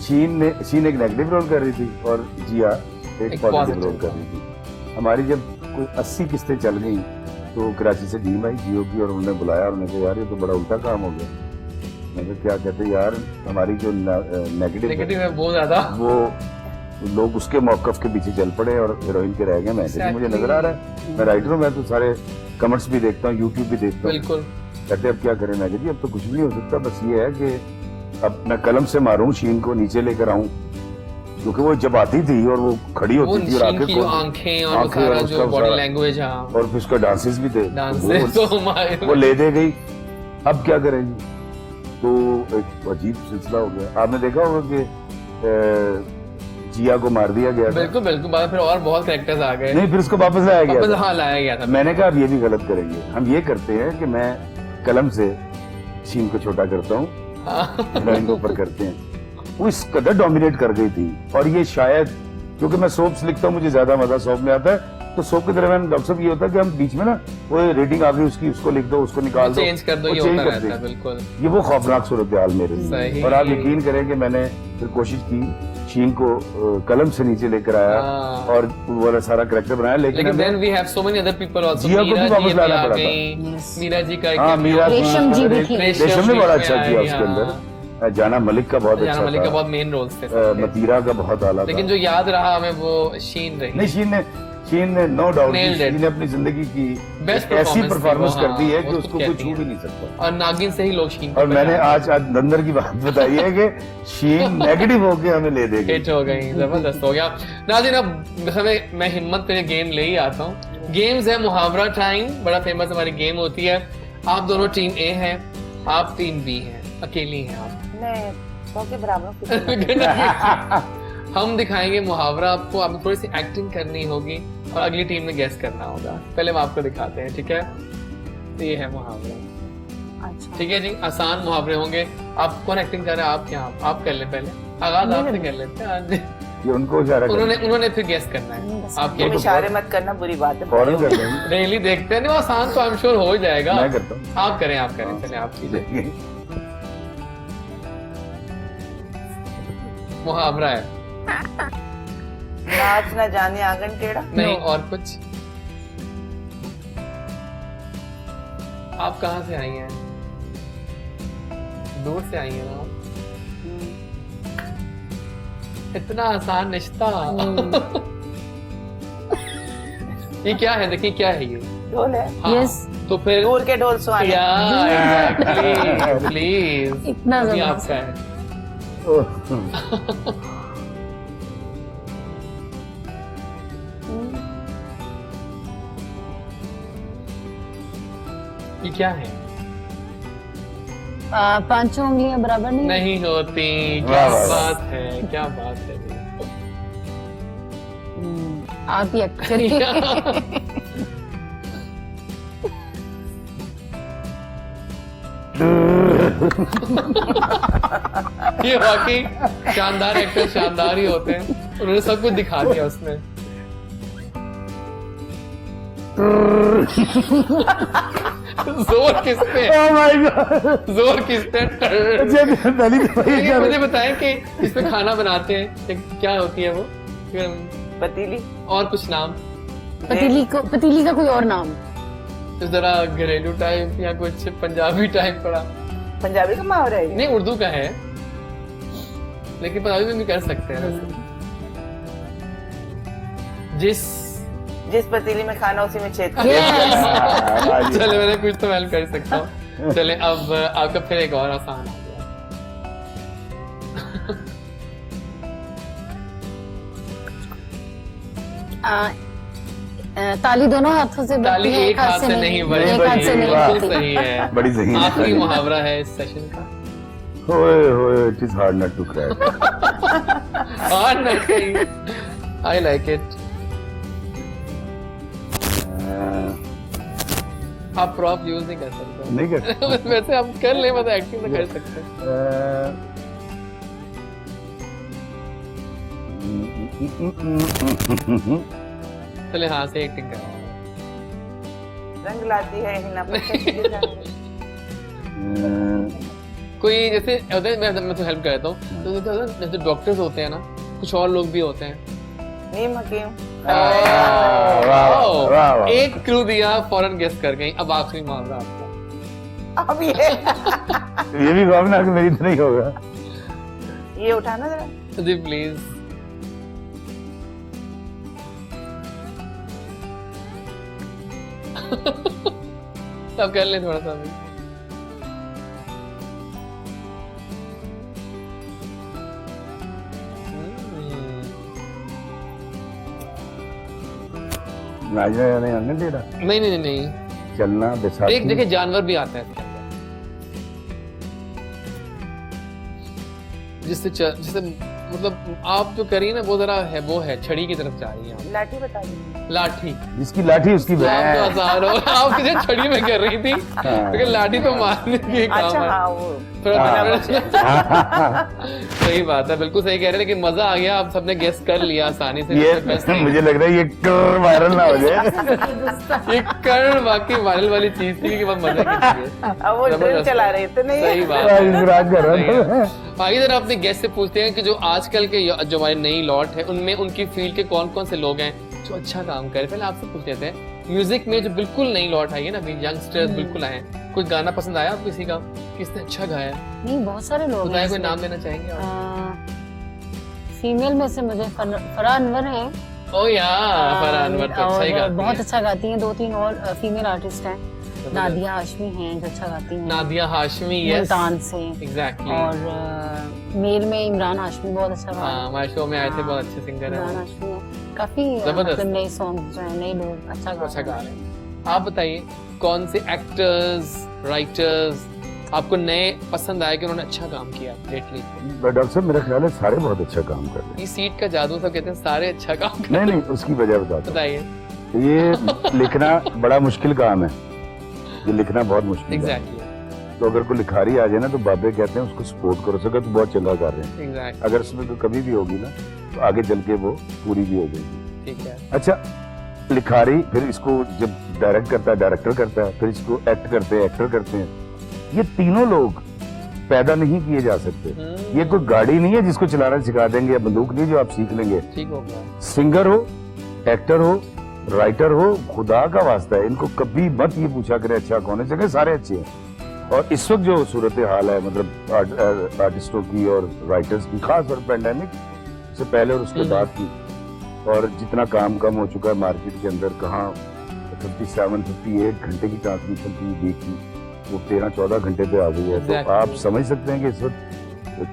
शीन एक नेगेटिव रोल कर रही थी और जिया एक एक पॉजिटिव रोल positive कर रही थी। हमारी जब कोई 80 किस्तें चल गई तो कराची से टीम आई जियो की और उन्होंने बुलाया और उन्होंने कहा यार ये तो बड़ा उल्टा काम हो गया। मैंने कहा क्या कहते यार, हमारी जो नेगेटिव नेगेटिव है बहुत ज्यादा। वो लोग उसके मौकफ के पीछे चल पड़े और हीरोइन के रह गए। मैं कहती, मुझे नजर आ रहा है, मैं राइटर हूँ, मैं तो सारे कमेंट्स भी देखता हूँ, यूट्यूब भी देखता हूँ। बिल्कुल। कहते अब क्या करें, मैं कहती अब तो कुछ भी नहीं हो सकता, बस ये है कि अब मैं कलम से मारूं, शीन को नीचे लेकर आऊं, क्योंकि वो जब आती थी और वो खड़ी वो होती थी और शीन आंखें की जो खोल- आंखें और वो आंखें सारा और जो उसका बॉडी सारा- लैंग्वेज, हाँ और फिर उसका डांसेस भी थे, डांस वो- तो हमारे वो ले दे गई। अब क्या करेंगे, तो एक अजीब सिलसिला हो गया। आपने देखा होगा कि जिया को मार दिया गया था। बिल्कुल बिल्कुल। बाद में फिर और बहुत कैरेक्टर्स आ गए, नहीं, फिर उसको वापस लाया गया वापस था। हाँ लाया गया था। मैंने कहा अब ये भी गलत करेंगे, हम ये करते हैं कि मैं कलम से शीन को छोटा करता हूँ, हाँ। हीरोइन को ऊपर करते हैं। वो इस कदर डोमिनेट कर गई थी। और ये शायद क्योंकि मैं सोप्स लिखता हूँ, मुझे ज्यादा मजा सोप में आता है, तो सोप के दरमियान डॉक्टर साहब ये होता है कि हम बीच में ना वो रेटिंग आ गई उसकी, उसको लिख दो, उसको निकाल दो, चेंज कर दो, वो ये change होता कर रहता है। दे। बिल्कुल ये वो खौफनाक सूरत हाल मेरे सही। लिए। और आप यकीन करें कि मैंने फिर कोशिश की शीन को कलम से नीचे लेकर आया हाँ। और वो वाला सारा करेक्टर बनाया, लेकिन लेकिन हमें- then we have so many other people also. जिया को भी वापस लाना पड़ा था। Yes. मीरा जी करके हाँ, मीरा जी- रेशम जी भी थी। रेशम ने बड़ा अच्छा में किया आई, उसके हाँ। अंदर। जाना मलिक का बहुत जाना अच्छा मलिक का था, बहुत मेन रोल्स थे। मतीरा का बहुत आला था। लेकिन जो याद रहा हमें वो शीन रही। नहीं, शीन ने नो डाउट Nailed it. शीन ने अपनी जिंदगी की Best एक ऐसी performance परफॉर्मेंस थी वो, कर दी है हाँ, कि वो उसको तो कोई कहती छू है। भी नहीं सकता। और नागिन से ही लोग शीन को और मैंने पहचानते आज नंदर की बात बताई है कि शीन नेगेटिव होके हमें ले देगी। हिट हो गई, जबरदस्त हो गया। नाज़रीन, अब हमें मैं हिम्मत पे गेम ले ही आता हूँ। गेम्स है मुहावरा टाइम, बड़ा फेमस हमारी गेम होती है। आप दोनों टीम ए हैं, आप टीम बी हैं, अकेली हैं आप। नहीं, 100 के बराबर हम दिखाएंगे मुहावरा आपको, आपको थोड़ी सी एक्टिंग करनी होगी और अगली टीम ने गेस करना होगा। पहले हम आपको दिखाते हैं, ठीक है? तो ये है मुहावरा, अच्छा। ठीक है जी। आसान मुहावरे होंगे। आप कौन एक्टिंग कर रहा है? आप क्या? आप कर ले पहले, आगाज आपसे कर लेते हैं आज। ये उनको इशारा कर उन्होंने फिर गेस करना है। आप तुम इशारे मत करना, बुरी बात है। फौरन कर देंगे। डेली देखते हैं, नहीं वो आसान तो आई एम श्योर हो जाएगा। मैं करता हूँ। आप करें चले आप कीजिए। मुहावरा है, नाच न जाने आंगन टेढ़ा। नहीं और कुछ। आप कहाँ से आई हैं? दूर से आई हैं ना आप? इतना आसान रिश्ता। ये क्या है? देखिए क्या है ये? ढोल है। हाँ, Yes. तो फिर दूर के ढोल सुहाने। प्लीज इतना ये जबरदस्त। आपका है। ये क्या है? पांचों उंगलियां बराबर नहीं नहीं होती। वाह, क्या वाह, वाह। बात है, क्या बात है। आप ही एक्ट करिए। ये वाकई शानदार एक्टर शानदार ही होते हैं। उन्होंने सब कुछ दिखा दिया उसमें। जोर किस पे? Oh my God! जोर किस पे? पहली दफा ये ये क्या मुझे बताएं कि इसमें खाना बनाते हैं, क्या होती है वो? पतीली। और कुछ नाम पतीली का कोई और नाम? जरा घरेलू टाइप या कुछ पंजाबी टाइप पड़ा? पंजाबी का मुहावरा है ये? नहीं, उर्दू का है, लेकिन पंजाबी में भी कर सकते हैं वैसे। जिस पतीली में खाना उसी में छेद कर। चले, मैंने कुछ तो मैं कर सकता हूँ। चले, अब आपका फिर एक और आसान आ गया। ताली दोनों हाथों से ताली बजती है, एक हाथ से नहीं बड़ी, एक हाथ से नहीं बिल्कुल सही है। बड़ी सही है। आखिरी मुहावरा है इस सेशन का। ओए it is hard not to cry. Hard nothing. I like it. आप प्रॉप यूज नहीं कर सकते। नहीं कर वैसे आप कर ले, मतलब एक्टिंग तो कर सकते हैं। चले हाँ से एक्टिंग कर। रंग लाती है हिना पर कैसे गिर जाएंगे? कोई जैसे होता है, मैं तो हेल्प कर देता हूँ, तो जैसे डॉक्टर्स होते हैं ना, कुछ और लोग भी होते हैं। नीम हकीम। वाह, एक क्लू दिया, फौरन गेस कर गई। अब आखिरी मामला आपका। अब ये ये भी भावना कि मेरी तरह ही होगा। ये उठाना जरा। जी प्लीज। तब कर ले थोड़ा सा भी। नाजना यानी अंगन टेढ़ा, नहीं नहीं नहीं, चलना बैसाखी। एक देखिए जानवर भी आता है इसके अंदर, जिससे मतलब आप जो करी ना वो जरा है, वो है छड़ी की तरफ जा रही है। लाठी बता दीजिए। लाठी। जिसकी लाठी उसकी आप तो आसान हो, आप किसी छड़ी में कर रही थी, लेकिन लाठी तो मारने की काम अच्छा है। हाँ वो सही बात है, बिल्कुल सही कह रहे हैं, लेकिन मजा आ गया, आप सबने गेस कर लिया आसानी से। ये मुझे लग रहा है ये वायरल ना हो जाए। ये कर्ण वाकई वायरल वाली चीज थी कि बहुत मजा की चीज है। अब वो ड्रिल चला रहे थे नहीं। सही बात है। आगे जरा अपने गेस्ट से पूछते हैं कि जो आजकल के जो हमारी नई लॉट है उनमें उनकी फील्ड के कौन कौन से लोग हैं जो अच्छा काम करे। पहले आपसे पूछ लेते हैं, म्यूजिक में जो बिल्कुल नई लॉट आई है ना, अभी यंगस्टर्स बिल्कुल आए हैं, कोई गाना पसंद आया आप किसी का, किसने अच्छा गाया? नहीं, बहुत सारे लोग बताइए, हैं कोई इसमें। नाम लेना चाहेंगे आप? फीमेल में से मुझे फरहा अनवर है। ओ यार, फरहा अनवर तो अच्छा ही गाती बहुत है। अच्छा गाती हैं। 2-3 और फीमेल आर्टिस्ट हैं। नादिया हाशमी हैं जो अच्छा गाती हैं, नादिया हाशमी, यस, मुल्तान से। एग्जैक्टली। और मेल में इमरान हाशमी बहुत अच्छा गाते हैं। हाँ, हमारे शो में आए थे, बहुत अच्छे सिंगर इमरान हैं, हाशमी है। काफी जबरदस्त। मतलब नए सॉन्ग जो हैं, नए लोग अच्छा अच्छा गा गाते रहे हैं। हैं। आप बताइए कौन से एक्टर्स, राइटर्स आपको नए पसंद आए कि उन्होंने अच्छा काम किया लेटली? डॉक्टर साहब मेरा ख्याल है सारे बहुत अच्छा काम कर रहे ये सीट का जादू सब कहते हैं, सारे अच्छा काम कर। हैं। नहीं उसकी वजह बताता बताइए। हूं। ये लिखना बड़ा मुश्किल काम है, ये लिखना बहुत मुश्किल है। एग्जैक्टली तो अगर कोई लिखारी आ जाए ना तो बाबे कहते हैं उसको सपोर्ट करो, सके तो बहुत चंगा कर रहे हैं। एग्जैक्टली, अगर उसमें कोई कमी भी होगी ना तो आगे चल के वो पूरी भी हो जाएगी। ठीक है। अच्छा, लिखारी फिर इसको जब डायरेक्ट करता है, डायरेक्टर करता है, फिर इसको एक्ट करते हैं, एक्टर करते हैं। ये तीनों लोग पैदा नहीं किए जा सकते। ये कोई गाड़ी नहीं है जिसको चलाना सिखा देंगे, या बंदूक नहीं जो आप सीख लेंगे। ठीक हो गया। सिंगर हो, एक्टर हो, राइटर हो, खुदा का वास्ता है इनको कभी मत ये पूछा करे अच्छा कौन है, जगह सारे अच्छे हैं। और इस वक्त जो सूरत हाल है, मतलब आर्टिस्टों की और राइटर्स की, खासकर पैंडेमिक से पहले और उसके बाद की, और जितना काम कम हो चुका है मार्केट के अंदर, कहाँ 57-58 घंटे की ट्रांसमिशन थी वीक की, वो 13-14 घंटे पे आ गई है। तो Exactly. आप समझ सकते हैं कि इस वक्त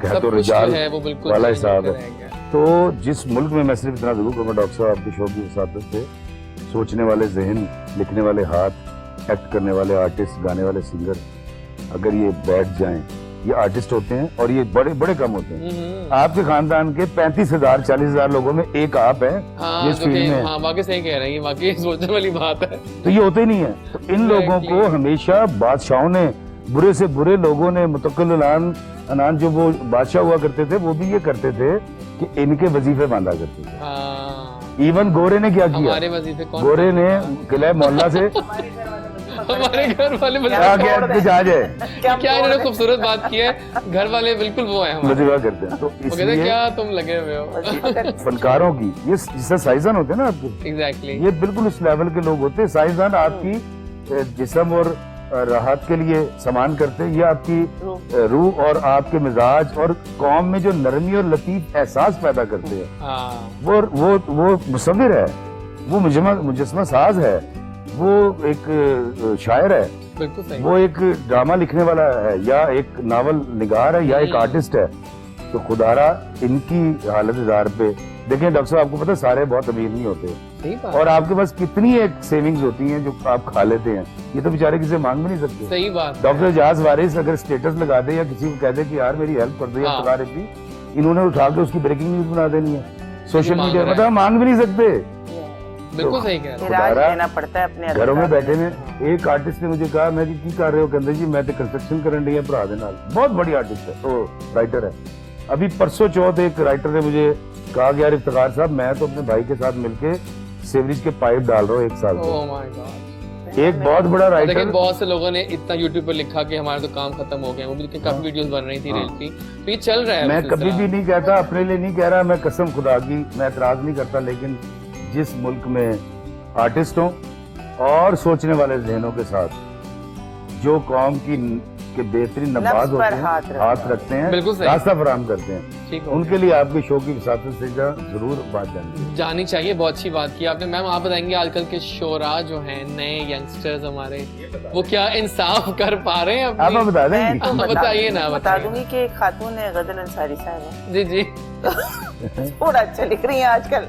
कह सब तो कुछ रिजाल जो है वो बिल्कुल वाला change हिसाब होकर है। रह गया। तो जिस मुल्क में, मैं सिर्फ इतना जरूर कहूँगा डॉक्टर साहब आपके शो की वसातत से, सोचने वाले जहन, लिखने वाले हाथ, एक्ट करने वाले आर्टिस्ट, गाने वाले सिंगर अगर ये बैठ जाएं, ये आर्टिस्ट होते हैं और ये बड़े बड़े कम होते हैं। आपके खानदान के 35,000-40,000 लोगों में एक आप है हाँ, जिस फील्ड में। हाँ, वाकई सही कह रहे हैं, ये वाकई सोचने वाली बात है। तो ये होते ही नहीं है। तो इन लोगों को हमेशा बादशाहों ने, बुरे से बुरे लोगों ने, मुतक्किल अनान जो वो बादशाह हुआ करते थे, वो भी ये करते थे कि इनके वजीफे बांधा करते थे। हाँ, इवन गोरे ने क्या किया, हमारे वजीफे कौन? गोरे ने किला मोहल्ला से हमारे घर वाले कुछ आ जाए क्या इन्होंने खूबसूरत बात की है, घर वाले बिल्कुल वो है हमारे। वजीफा करते हैं। तो वो कहते हैं इसलिए क्या तुम लगे हुए हो। फनकारों की, ये जिससे साइंसदान होते हैं ना आपके, एग्जैक्टली। ये बिल्कुल उस लेवल के लोग होते हैं। साइंसदान आपकी जिस्म और राहत के लिए सामान करते हैं, ये आपकी रूह और आपके मिजाज और कौम में जो नरमी और लतीफ एहसास पैदा करते हैं। हाँ, वो मुसव्विर है, वो मुजस्मा साज है, वो एक शायर है, बिल्कुल सही। वो एक ड्रामा लिखने वाला है, या एक नावल निगार है, या एक आर्टिस्ट है। तो खुदारा इनकी हालत जार पे देखें डॉक्टर साहब, आपको पता है सारे बहुत अमीर नहीं होते, सही बात। और आपके पास कितनी एक सेविंग्स होती हैं जो आप खा लेते हैं। ये तो बेचारे किसी से मांग भी नहीं सकते। सही बात। डॉक्टर एजाज वारिस अगर स्टेटस लगा दे या किसी को कह दे कि यार मेरी हेल्प कर दो या हाँ। पगार इतनी, इन्होंने उठा के उसकी ब्रेकिंग न्यूज बना देनी है सोशल मांग मीडिया, रहे हैं। मतलब मांग भी नहीं सकते। बिल्कुल सही कह रहे हैं। इलाज देना पड़ता है अपने घरों में अधिकार बैठे ने एक आर्टिस्ट ने मुझे कहा, मैं जी की कर रहे हो, कहते जी मैं तो कंस्ट्रक्शन करन रही है भरा दे नाल, बहुत बड़ी आर्टिस्ट है, तो राइटर है। अभी परसों चौथ एक राइटर ने मुझे कहा कि यार इफ्तिखार साहब मैं तो अपने भाई के साथ मिलके सीवरेज के पाइप डाल रहा हूँ 1 साल ओह से। My God. एक बहुत बड़ा देखिए राइटर, बहुत से लोगों ने इतना YouTube पर लिखा कि हमारा तो काम खत्म हो गया, वो भी काफी वीडियोस बन रही थी रील की, तो ये चल रहा है। मैं वो कभी सिलसिला। भी नहीं कहता, अपने लिए नहीं कह रहा, मैं कसम खुदा की मैं एतराज नहीं करता, लेकिन जिस मुल्क में आर्टिस्टों और सोचने वाले जहनों के साथ जो कौम की के बेहतरीन नवाज नफ्स होते पर हैं, हाथ रखते हैं, बिल्कुल सही। रास्ता फराहम करते हैं, ठीक हो उनके लिए आपके शो की विसातत से जरूर बात जानी जानी चाहिए। बहुत अच्छी बात की आपने। मैम आप बताएंगे आजकल के शोरा जो हैं, नए यंगस्टर्स हमारे, वो क्या इंसाफ कर पा रहे हैं आप अपनी? बता मैं देंगे। तो बताइए ना, बता बताइए। दूंगी कि एक खातून है गजल अंसारी साहब, जी जी। थोड़ा अच्छा लिख रही हैं आजकल।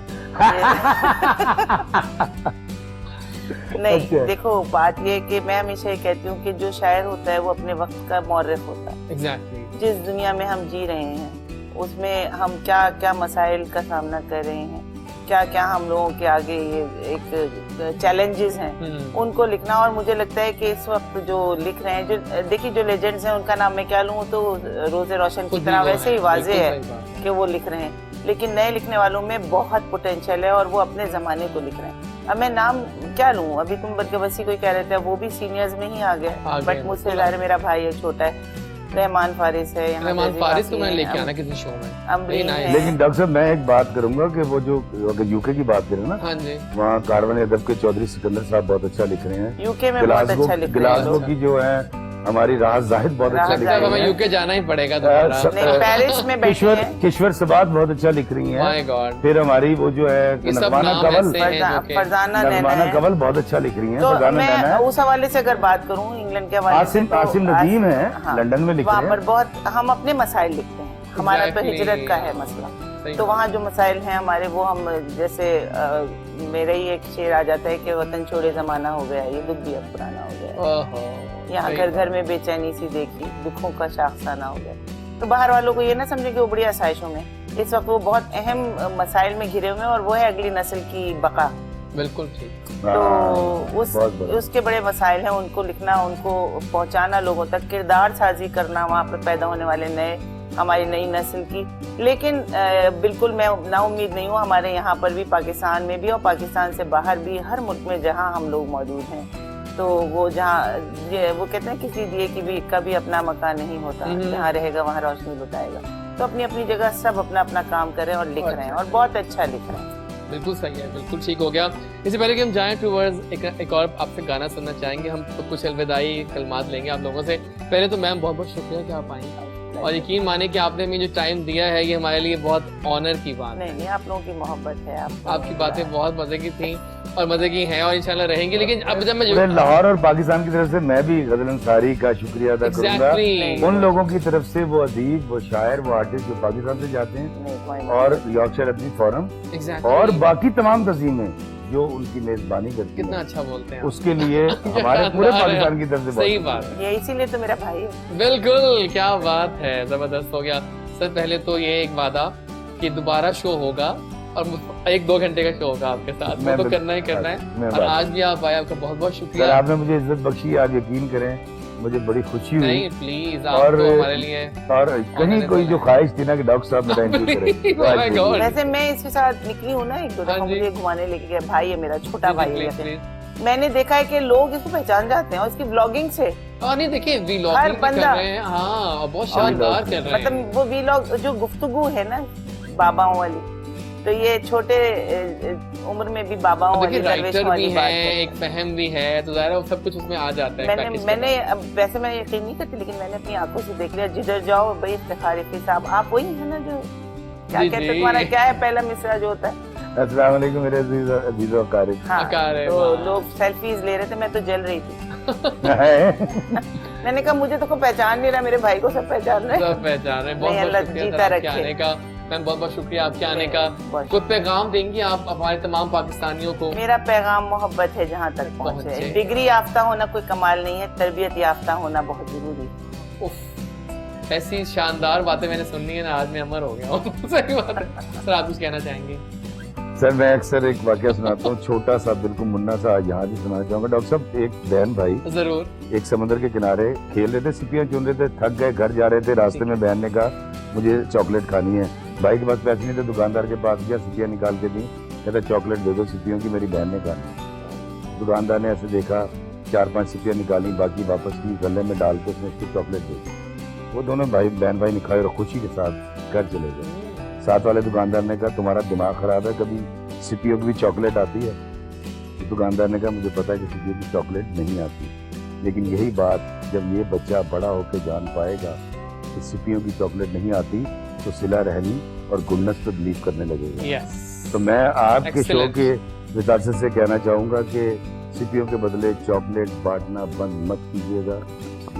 नहीं अच्छा। देखो बात ये है कि मैं हमेशा ये कहती हूँ कि जो शायर होता है वो अपने वक्त का मौरख होता है। एग्जैक्टली। जिस दुनिया में हम जी रहे हैं उसमें हम क्या क्या मसाइल का सामना कर रहे हैं, क्या क्या हम लोगों के आगे ये एक चैलेंजेस हैं, उनको लिखना। और मुझे लगता है कि इस वक्त जो लिख रहे हैं, जो देखिए जो लेजेंड्स हैं उनका नाम मैं क्या लूँ, तो रोज़े रोशन की तरह वैसे ही वाजे है कि वो लिख रहे हैं, लेकिन नए लिखने वालों में बहुत पोटेंशियल है और वो अपने ज़माने को लिख रहे हैं। अब मैं नाम क्या लूँ, अभी तुम बदकवसी कोई कह रहे थे, वो भी सीनियर्स में ही आ गया, बट मुझसे ज़्यादा मेरा भाई है, छोटा है, रहमान फारिस है, यहाँ रहमान जैसे फारिस को बाकी मैंने हैं, लेके आना किसी शो में। अमरीन नहीं, है। लेकिन डॉक्टर साहब मैं एक बात करूंगा कि वो जो अगर यूके की बात करें ना, हाँ जी। वहाँ कारवान अदब के चौधरी सिकंदर साहब बहुत अच्छा लिख रहे हैं। यूके में बहुत अच्छा लिख रहे हैं गिलासगो लोग। की जो है हमारी राहत जाहिद बहुत अच्छा राहत लिख लगता है रही हमें है। यूके जाना ही पड़ेगा दोबारा। नहीं, पेरिस में बैठी हैं। किश्वर सबात बहुत अच्छा लिख रही हैं। My God. फिर हमारी वो जो है ये सब नगमाना नाम कवल, ऐसे हैं जो कि- फरजाना नैना नगमाना है। कवल बहुत अच्छा लिख रही हैं। तो फरजाना मैं नैना है। उस हवाले से अगर बात करूं इंग्लैंड के हवाले से, तो आसिम नदीम है, लंदन में लिख वहाँ रहे पर हैं। बहुत हम अपने मसाइल लिखते हैं, हमारा तो Exactly. हिजरत का है मसला, सही तो वहाँ जो मसाइल हैं हमारे वो हम जैसे मेरा ही एक शेर आ जाता है कि वतन छोड़े जमाना हो गया, ये दुख भी अब पुराना हो गया, ओहो। यहाँ सही घर बात। घर में बेचैनी सी देखी, दुखों का शाखसाना हो गया। तो बाहर वालों को ये ना समझे कि वो बड़ी आसाइशों में, इस वक्त वो बहुत अहम मसाइल में घिरे हुए हैं और वो है अगली नस्ल की बका। बिल्कुल ठीक। तो बहुत बड़ा। उसके बड़े मसाइल हैं, उनको लिखना, उनको पहुंचाना लोगों तक, किरदार साजी करना वहाँ पर पैदा होने वाले नए, हमारी नई नस्ल की। लेकिन बिल्कुल मैं नाउम्मीद नहीं हूँ, हमारे यहाँ पर भी, पाकिस्तान में भी और पाकिस्तान से बाहर भी, हर मुल्क में जहाँ हम लोग मौजूद हैं, तो वो जहाँ वो कहते हैं किसी दिए की भी कभी अपना मकान नहीं होता, जहाँ रहेगा वहाँ रोशनी लुटाएगा। तो अपनी अपनी जगह सब अपना अपना काम कर रहे हैं और लिख रहे हैं और बहुत अच्छा लिख रहे हैं। बिल्कुल सही है, बिल्कुल ठीक हो गया। इससे पहले कि हम जाएं टूवर्ड्स एक और आपसे गाना सुनना चाहेंगे, हम तो कुछ अलविदाई कलमात लेंगे आप लोगों से। पहले तो मैम बहुत बहुत शुक्रिया कि आप आई, और यकीन माने कि आपने हमें जो टाइम दिया है ये हमारे लिए बहुत ऑनर की बात है। नहीं, आप लोगों की मोहब्बत है, आपकी बातें बहुत मजे की थी और मजे की हैं और इंशाल्लाह रहेंगी। लेकिन अब जब मैं पूरे लाहौर और पाकिस्तान की तरफ से मैं भी गजल अंसारी का शुक्रिया अदा करूंगा। Exactly. उन लोगों की तरफ से, वो अदीब, वो शायर, वो आर्टिस्ट जो पाकिस्तान से जाते हैं, नहीं, कोई नहीं। और यॉर्कशायर अदबी फोरम Exactly. और बाकी तमाम तंजीमें जो उनकी मेजबानी करती कितना हैं, अच्छा बोलते हैं आप। उसके लिए हमारे पूरे पाकिस्तान की तरफ से सही बहुत बात है। ये इसीलिए तो मेरा भाई है। बिल्कुल, क्या बात है, जबरदस्त हो गया। सर पहले तो ये एक वादा कि दोबारा शो होगा और 1-2 घंटे का शो होगा आपके साथ, वो मैं तो बिल्कुल- करना ही करना मैं है। और बात- आज भी आप आए, आपका बहुत बहुत सर, शुक्रिया। आपने मुझे इज्जत बख्शी, आप यकीन करें, मुझे बड़ी खुशी हुई। नहीं प्लीज, आप और तो हमारे लिए और कहीं कोई जो ख्वाहिश थी ना कि डॉक्टर साहब मेरा इंटरव्यू करें, Oh my God. वैसे मैं इसके साथ निकली हूँ ना, एक दो हाँ दफा जी। मुझे घुमाने लेके गया, भाई है मेरा, छोटा भाई है। Please please. मैंने देखा है कि लोग इसको पहचान जाते हैं और इसकी ब्लॉगिंग से, हाँ नहीं देखिए, हर वीलॉगिंग कर बंदा- रहे हैं, हाँ, और बहुत शानदार कर रहे हैं। मतलब वो वीलॉग जो गुफ्तगू है ना बाबाओं वाली, तो ये छोटे उम्र में भी बाबाओं वाली, देखिए दरवेशों राइटर भी वाली बात है, है। एक फहम भी है, तो ज़ाहिर है वो सब कुछ उसमें आ जाता है। package के मैंने अब वैसे मैं यकीन नहीं करती, लेकिन मैंने अपनी आंखों से देख लिया, जिधर जाओ भाई इफ्तिखार रफी साहब, आप वही है ना जो क्या जी, कहते जी। हैं, तुम्हारा क्या है पहला मिसरा जो होता है? अस्सलाम वालेकुम मेरे अजीज़ और कारी। हाँ, अकार है, तो वाह। लोग सेल्फीज ले रहे थे, मैं तो जल रही थी। है। मैंने कहा मुझे तो कोई पहचान नहीं रहा, मेरे भाई को सब पहचान रहे हैं। सब पहचान रहे हैं। बहुत नहीं, बहुत अल्लाह शुक्रिया जीता सर आपके रखे। आने का। मैम बहुत बहुत शुक्रिया आपके आने का। बहुत कोई पैगाम देंगी आप हमारे तमाम पाकिस्तानियों को? मेरा पैगाम मोहब्बत है, जहाँ तक पहुंचे। पहुँचे। डिग्री याफ्ता होना कोई कमाल नहीं है, तरबियत याफ्ता होना बहुत जरूरी है। उफ, ऐसी शानदार बातें मैंने सुननी है ना, आज मैं अमर हो गया हूँ। सही बात है। सर आप कुछ कहना चाहेंगे? सर मैं अक्सर एक वाकया सुनाता हूँ, छोटा सा, बिल्कुल मुन्ना सा, यहाँ भी सुनाना चाहूंगा। डॉक्टर साहब, एक बहन भाई जरूर। एक समंदर के किनारे खेल रहे थे, सिपियां चुन रहे थे, थक गए, घर जा रहे थे, रास्ते में बहन ने कहा मुझे चॉकलेट खानी है, भाई के पास पैसे नहीं थे, दुकानदार के पास गया, सिपियाँ निकाल के दी, कहता चॉकलेट दे दो सिपियों की, मेरी बहन ने खानी। दुकानदार ने ऐसे देखा, 4-5 सिपियाँ निकाली, बाकी वापस की गले में डाल के उसने उसको चॉकलेट दे दी। वो दोनों बहन भाई ने खाए और खुशी के साथ घर चले गए। साथ वाले दुकानदार ने कहा तुम्हारा दिमाग खराब है, कभी सिपियों की भी चॉकलेट आती है? तो दुकानदार ने कहा मुझे पता है कि सिपियों की चॉकलेट नहीं आती, लेकिन यही बात जब ये बच्चा बड़ा होकर जान पाएगा कि सिपियों की चॉकलेट नहीं आती तो सिला रहनी और गुलनस पे बिलीव करने लगेगा। यस। तो मैं आपके शो Excellent. के विदारत से कहना चाहूँगा कि सिपियों के बदले चॉकलेट बांटना बंद मत कीजिएगा,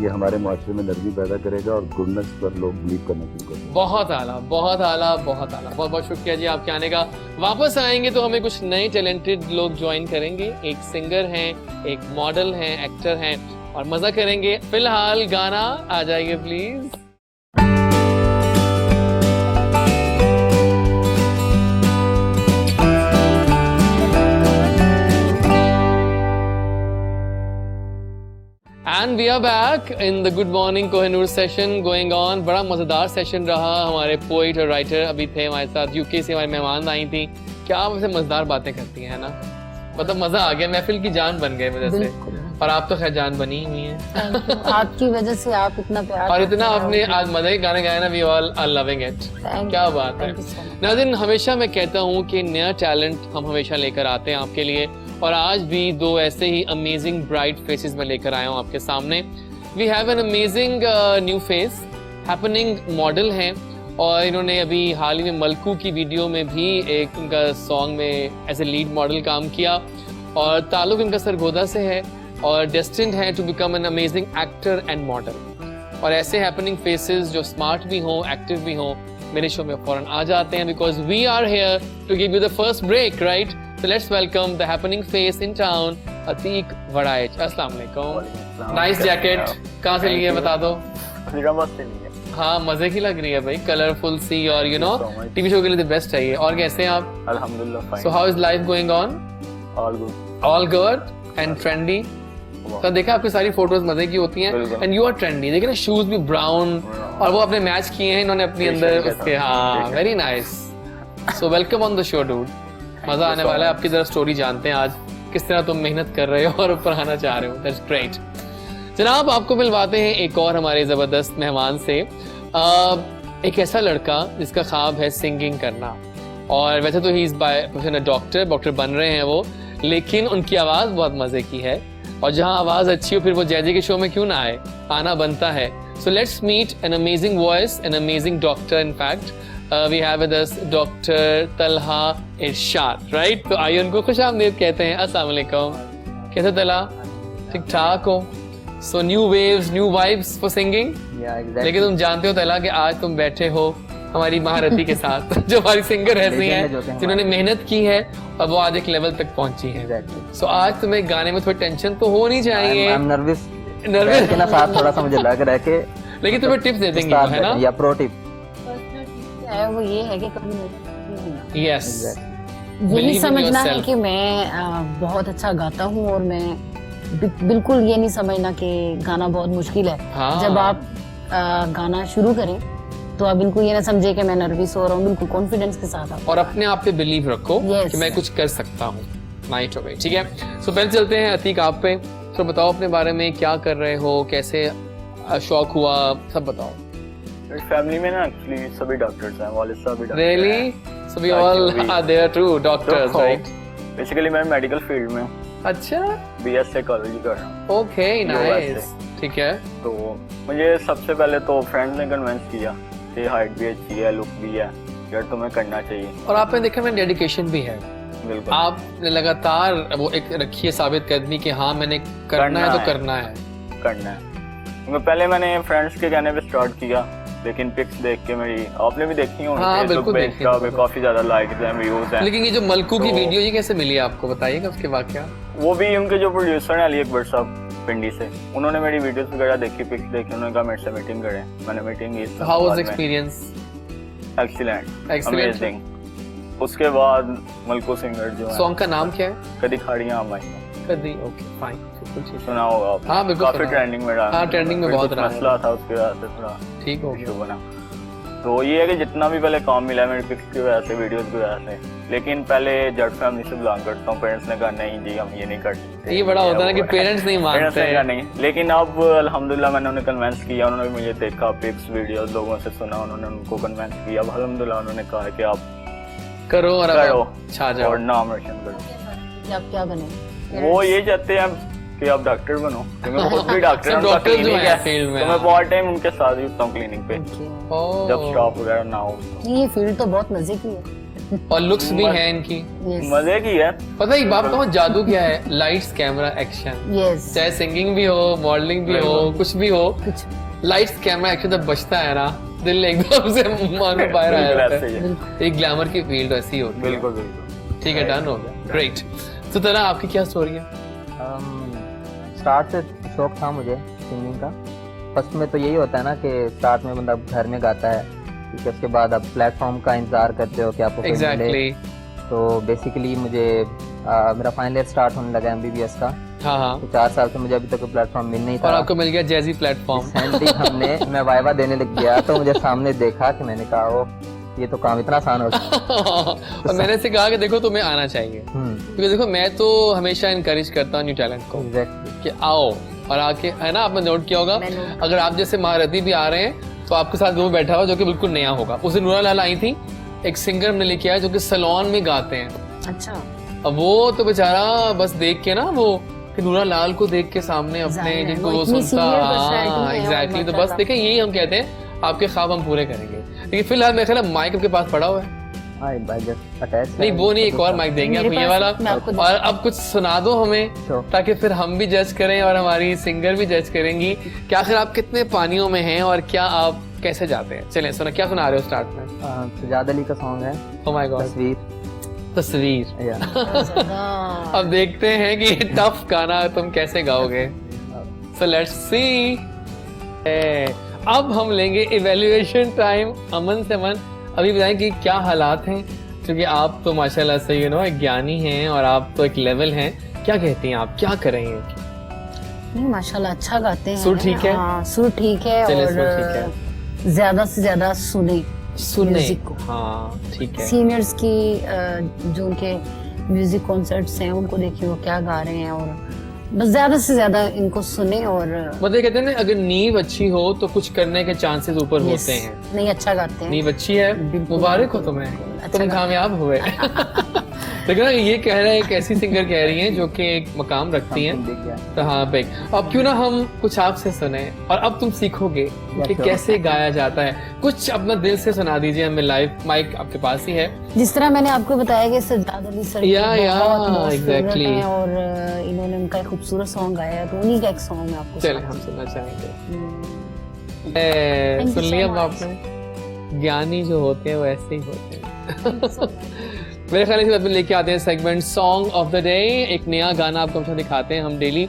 ये हमारे माशरे में नरमी पैदा करेगा और गुडनेस पर लोग बिलीव करना शुरू करेंगे। बहुत आला, बहुत आला, बहुत आला। बहुत बहुत शुक्रिया जी आपके आने का। वापस आएंगे तो हमें कुछ नए टैलेंटेड लोग ज्वाइन करेंगे। एक सिंगर हैं, एक मॉडल हैं, एक्टर हैं और मजा करेंगे। फिलहाल गाना आ जाएंगे please. And we are back in the Good Morning Kohinoor session going on। बड़ा मजेदार सेशन रहा। हमारे पोइट और राइटर अभी थे हमारे साथ, यूके से हमारी मेहमान आई थी। क्या आप ऐसे मजेदार बातें करती हैं, है ना? मतलब मजा आ गया, महफिल की जान बन गए मेरे से। और आप तो खैर जान बनी हुई हैं। आपकी वजह से आप इतना प्यार और इतना आपने आज मजे के गाने गाए ना, we all are loving it. क्या बात है। नाज़रीन, हमेशा मैं कहता हूँ कि नया टैलेंट हम हमेशा लेकर आते हैं आपके लिए, और आज भी दो ऐसे ही अमेजिंग ब्राइट फेसेस में लेकर आया हूँ आपके सामने। We have an amazing new face, happening model हैं, और इन्होंने अभी हाल ही में मलकू की वीडियो में भी एक उनका सॉन्ग में एज ए लीड मॉडल काम किया, और ताल्लुक इनका सरगोदा से है और डेस्टिन्ड है to become an amazing actor and model. और ऐसे हैपनिंग फेसेस जो स्मार्ट भी हों, एक्टिव भी हों, मेरे शो में फौरन आ जाते हैं, because we are here to give you the first break, right? So let's welcome the happening face in town, Atiq Vadaich. अस्सलाम वालेकुम। नाइस जैकेट, कहाँ से लिए बता दो? हाँ, मजे की लग रही है भाई, कलरफुल सी, और यू नो टीवी शो के लिए द बेस्ट चाहिए। और कैसे हैं आप? अल्हम्दुलिल्लाह fine. So how is life going on? All good. All good and trendy. तो देखा आपकी सारी फोटोज मजे की होती हैं, एंड यू आर ट्रेंडी। देखिए ना, शूज भी ब्राउन, और वो अपने मैच किए हैं इन्होंने अपने अंदर उसके। हाँ, very nice. So welcome on the show dude. मजा आने वाला है। आपकी जरा स्टोरी जानते हैं आज, किस तरह तुम मेहनत कर रहे हो और ऊपर आना चाह रहे हो। That's great. जनाब, आपको मिलवाते हैं एक और हमारे जबरदस्त मेहमान से। एक ऐसा लड़का जिसका ख्वाब है सिंगिंग करना, और वैसे तो he is by profession doctor बन रहे हैं वो, लेकिन उनकी आवाज़ बहुत मज़े की है, और जहाँ आवाज़ अच्छी हो फिर वो जैजे के शो में क्यों ना आए, आना बनता है। So let's meet an amazing voice, an amazing doctor. In fact we have with us doctor Talha Irshad, right? तो आइए उनको खुशामदीद कहते हैं। अस्सलाम वालेकुम। कैसे तलहा? ठीक ठाक हो? So new waves, new vibes for singing. लेकिन तुम जानते हो तलहा कि आज तुम बैठे हो हमारी महारथी के साथ, जो हमारी सिंगर ऐसी हैं जिन्होंने मेहनत की है और वो आज एक लेवल तक पहुंची है। सो आज तुम्हें गाने में थोड़ी टेंशन तो होनी चाहिए। नर्वस नर्वस ना साथ थोड़ा सा मुझे लग रहा है कि, लेकिन तुम्हें टिप्स दे देंगे, है ना? या प्रो टिप है वो ये है कि कभी यस, यही समझना है कि मैं बहुत अच्छा गाता हूँ, और मैं बिल्कुल ये नहीं समझना कि गाना बहुत मुश्किल है। हाँ। जब आप गाना शुरू करें तो आप बिल्कुल ये ना समझे कि मैं नर्वस हो रहा हूँ, बिल्कुल कॉन्फिडेंस के साथ आप और अपने आप पे बिलीव रखो Yes. कि मैं कुछ कर सकता हूँ। नाइट हो गई, ठीक है। सो पहले चलते हैं अतीक आप पे। तो बताओ अपने बारे में, क्या कर रहे हो, कैसे शौक हुआ, सब बताओ। फैमिली में ना एक्चुअली सभी डॉक्टर्स हैं, वालिद साहब भी डॉक्टर रियली? हैं। So we all are there two doctors, right? Basically मैं मेडिकल फील्ड में हूँ, अच्छा, बीएस साइकोलॉजी कर रहा हूँ। ओके, नाइस, ठीक है। तो मुझे सबसे पहले तो फ्रेंड्स ने कन्विंस किया कि हाइट भी अच्छी है, लुक भी है, यार तुम्हें करना चाहिए। और आपने देखा मैं डेडिकेशन भी है, बिल्कुल। आपने लगातार वो एक रखी है साबित कदमी कि हाँ मैंने करना है तो करना है। पहले मैंने फ्रेंड्स के कहने पे स्टार्ट किया, लेकिन पिक्स देख के मेरी, आपने भी देखी होंगी, हाँ, फेसबुक बिल्कुल पे काफी ज्यादा लाइक्स हैं, व्यूज हैं। लेकिन ये जो मलकू की तो- वीडियो ये कैसे मिली आपको, बताइएगा उसके वाकया। वो भी उनके जो प्रोड्यूसर हैं अली अकबर साहब पिंडी से, उन्होंने मेरी वीडियोस वगैरह देखी, पिक्स देखी, उन्होंने कहा मेरे से मीटिंग करें। मैंने मीटिंग की। How was experience? Excellent, Excellent. Amazing. उसके बाद मलकू सिंगर जो है, सॉन्ग का नाम क्या है? कदी खाड़ियां हमारी, कदी, ओके फाइन, बिल्कुल ठीक है। सुना होगा आपने। हाँ, बिल्कुल काफी सुना। ट्रेंडिंग में रहा। हाँ, trending में फिर बहुत कुछ रहा है। मसला था, उसके बाद से थोड़ा ठीक हो इशू गया। बना। तो ये है कि जितना भी पहले काम मिला है मेरी पिक्स की वजह से, वीडियोस की वजह से, लेकिन पहले जट फैमिली से बिलोंग करता हूँ। पेरेंट्स ने कहा नहीं जी हम ये नहीं कर सकते। ये बड़ा होता है ना कि पेरेंट्स नहीं पेरेंट्स मानते ने कहा हैं। नहीं, लेकिन अब अल्हम्दुलिल्लाह मैंने उन्हें कन्वेंस किया, उन्होंने मुझे देखा पिक्स वीडियोस लोगों से सुना, उन्होंने उनको कन्वेंस किया। अब अल्हम्दुलिल्लाह उन्होंने कहा कि आप करो और अब करो छा जाओ। और नाम रोशन करो। कि आप क्या बने? वो ये चाहते हैं कि आप डॉक्टर बनो, क्योंकि मैं खुद भी डॉक्टर सब हूं, उनका डॉक्टर जो क्लिनिक है है, फील्ड में, तो मैं बहुत टाइम उनके साथ ही होता हूँ क्लिनिक पे, Okay. जब स्टॉप वगैरह ना हो। ये फील्ड तो बहुत मजे की है। और लुक्स भी है इनकी। Yes. मजे की है। पता है बाप कहूँ जादू क्या है? Lights camera action. Yes. चाहे सिंगिंग भी हो, मॉडलिंग भी हो, कुछ भी हो, कुछ लाइट्स कैमरा एक्शन जब बचता है ना, दिल एकदम से मान में बाहर आ बिल्कुल जाता ऐसे ही है। है। एक ग्लैमर की फील्ड ऐसी होती है। बिल्कुल बिल्कुल। ठीक है, डन हो गया। ग्रेट। तो तरह आपकी क्या स्टोरी है? स्टार्ट से शौक था मुझे सिंगिंग का। फर्स्ट में तो यही होता है ना कि स्टार्ट में बंदा घर में गाता है, ठीक है, उसके बाद आप प्लेटफॉर्म का इंतजार करते हो कि आपको कोई मिले। एग्जैक्टली। तो बेसिकली मुझे मेरा फाइनल ईयर स्टार्ट होने लगा MBBS का, हाँ हाँ। तो 4 साल से मुझे अभी तक कोई प्लेटफॉर्म मिल नहीं और था। आपको मिल गया जैजी प्लेटफॉर्म। रिसेंटली मैं वाइवा देने लग गया तो मुझे सामने देखा कि मैंने कहा ओ ये तो काम इतना आसान हो गया। और मैंने से कहा कि देखो तुम्हें आना चाहिए, क्योंकि देखो मैं तो हमेशा इनकरेज करता हूँ न्यू टैलेंट को एग्जैक्टली। कि आओ और आके, है ना, आपने नोट किया होगा, अगर आप जैसे महारथी भी आ रहे हैं तो आपके साथ वो बैठा हुआ जो कि बिल्कुल नया होगा। उस दिन नूरा लाल आई थी, एक सिंगर हमने लेके आया जो कि सैलून में गाते हैं। अच्छा। अब वो तो बेचारा बस देख के ना, वो कि नूरा लाल को देख के सामने अपने जाहिर है, जिनको वो वो इतनी सुनता, senior personality हाँ है और एग्जैक्टली। तो बस माशाल्लाह। देखें यही हम कहते हैं आपके ख्वाब हम पूरे करेंगे। लेकिन फिलहाल मेरे ख्याल माइक आपके पास पड़ा हुआ है। नहीं वो नहीं, एक और माइक देंगे मेरे आपको ये पास, वाला। मैं आपको और अब कुछ सुना दो हमें, Sure. ताकि फिर हम भी जज करें और हमारी सिंगर भी जज करेंगी कि आखिर आप कितने पानियों में हैं और क्या आप कैसे जाते हैं। चलें सुना, क्या सुना रहे हो स्टार्ट में? सजाद अली का सॉन्ग है ओह माय गॉड, तस्वीर। तस्वीर। या अब देखते हैं कि टफ गाना तुम कैसे गाओगे। So let's see. अब हम लेंगे इवैल्यूएशन टाइम। अमन से अमन, अभी बताएं कि क्या हालात हैं, क्योंकि आप तो माशाल्लाह से यू नो एक ज्ञानी हैं और आप तो एक लेवल हैं। क्या कहती हैं आप, क्या करेंगे? नहीं माशाल्लाह अच्छा गाते हैं। सुर ठीक है? हाँ, सुर ठीक है। चलिए, और सुर ठीक ज्यादा से ज्यादा सुने सुने। म्यूजिक को। हाँ ठीक है। सीनियर्स की जो उनके म्यूजिक कॉन्सर्ट्स हैं उनको देखिए वो क्या गा रहे हैं, और बस ज्यादा से ज्यादा इनको सुने। और मतलब कहते हैं ना, अगर नींव अच्छी हो तो कुछ करने के चांसेस ऊपर Yes, होते हैं। नहीं अच्छा गाते हैं। नींव अच्छी है, बिल्कुल, मुबारक हो बिल्कुल, तुम्हें, अच्छा तुम गाते कामयाब हुए। लेकिन ना ये कह रहे हैं, एक ऐसी सिंगर कह रही हैं जो कि एक मकाम रखती हैं। देख गया। तो हाँ भाई, अब क्यों ना हम कुछ आपसे सुने, और अब तुम सीखोगे कि sure. कैसे गाया जाता है। कुछ अपना दिल से सुना दीजिए हमें लाइव, माइक आपके पास ही है। जिस तरह मैंने आपको बताया कि सज्जाद अली सर या, बहुत exactly. हैं, और इन्होंने उनका एक खूबसूरत सॉन्ग गाया है, तो उन्हीं का एक सॉन्ग मैं आपको चले सुनाती हम सुनना चाहेंगे। हूँ। ए, you सुन so लिया much. आपने, ज्ञानी जो होते हैं वो ऐसे ही होते हैं। मेरे ख्याल से लेके आते हैं segment song of the day. एक नया गाना आपको हमेशा दिखाते हैं हम डेली,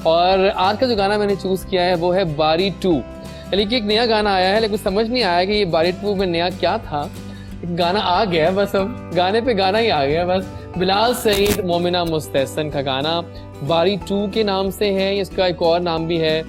और आज का जो गाना मैंने चूज किया है वो है बारी 2। यानी कि एक नया गाना आया है, लेकिन समझ नहीं आया कि ये बारी 2 में नया क्या था। गाना आ गया बस, अब गाने पे गाना ही आ गया बस। बिलाल सईद, मोमिना मुस्तहसन का गाना बारी 2 के नाम से है। इसका एक और नाम भी है,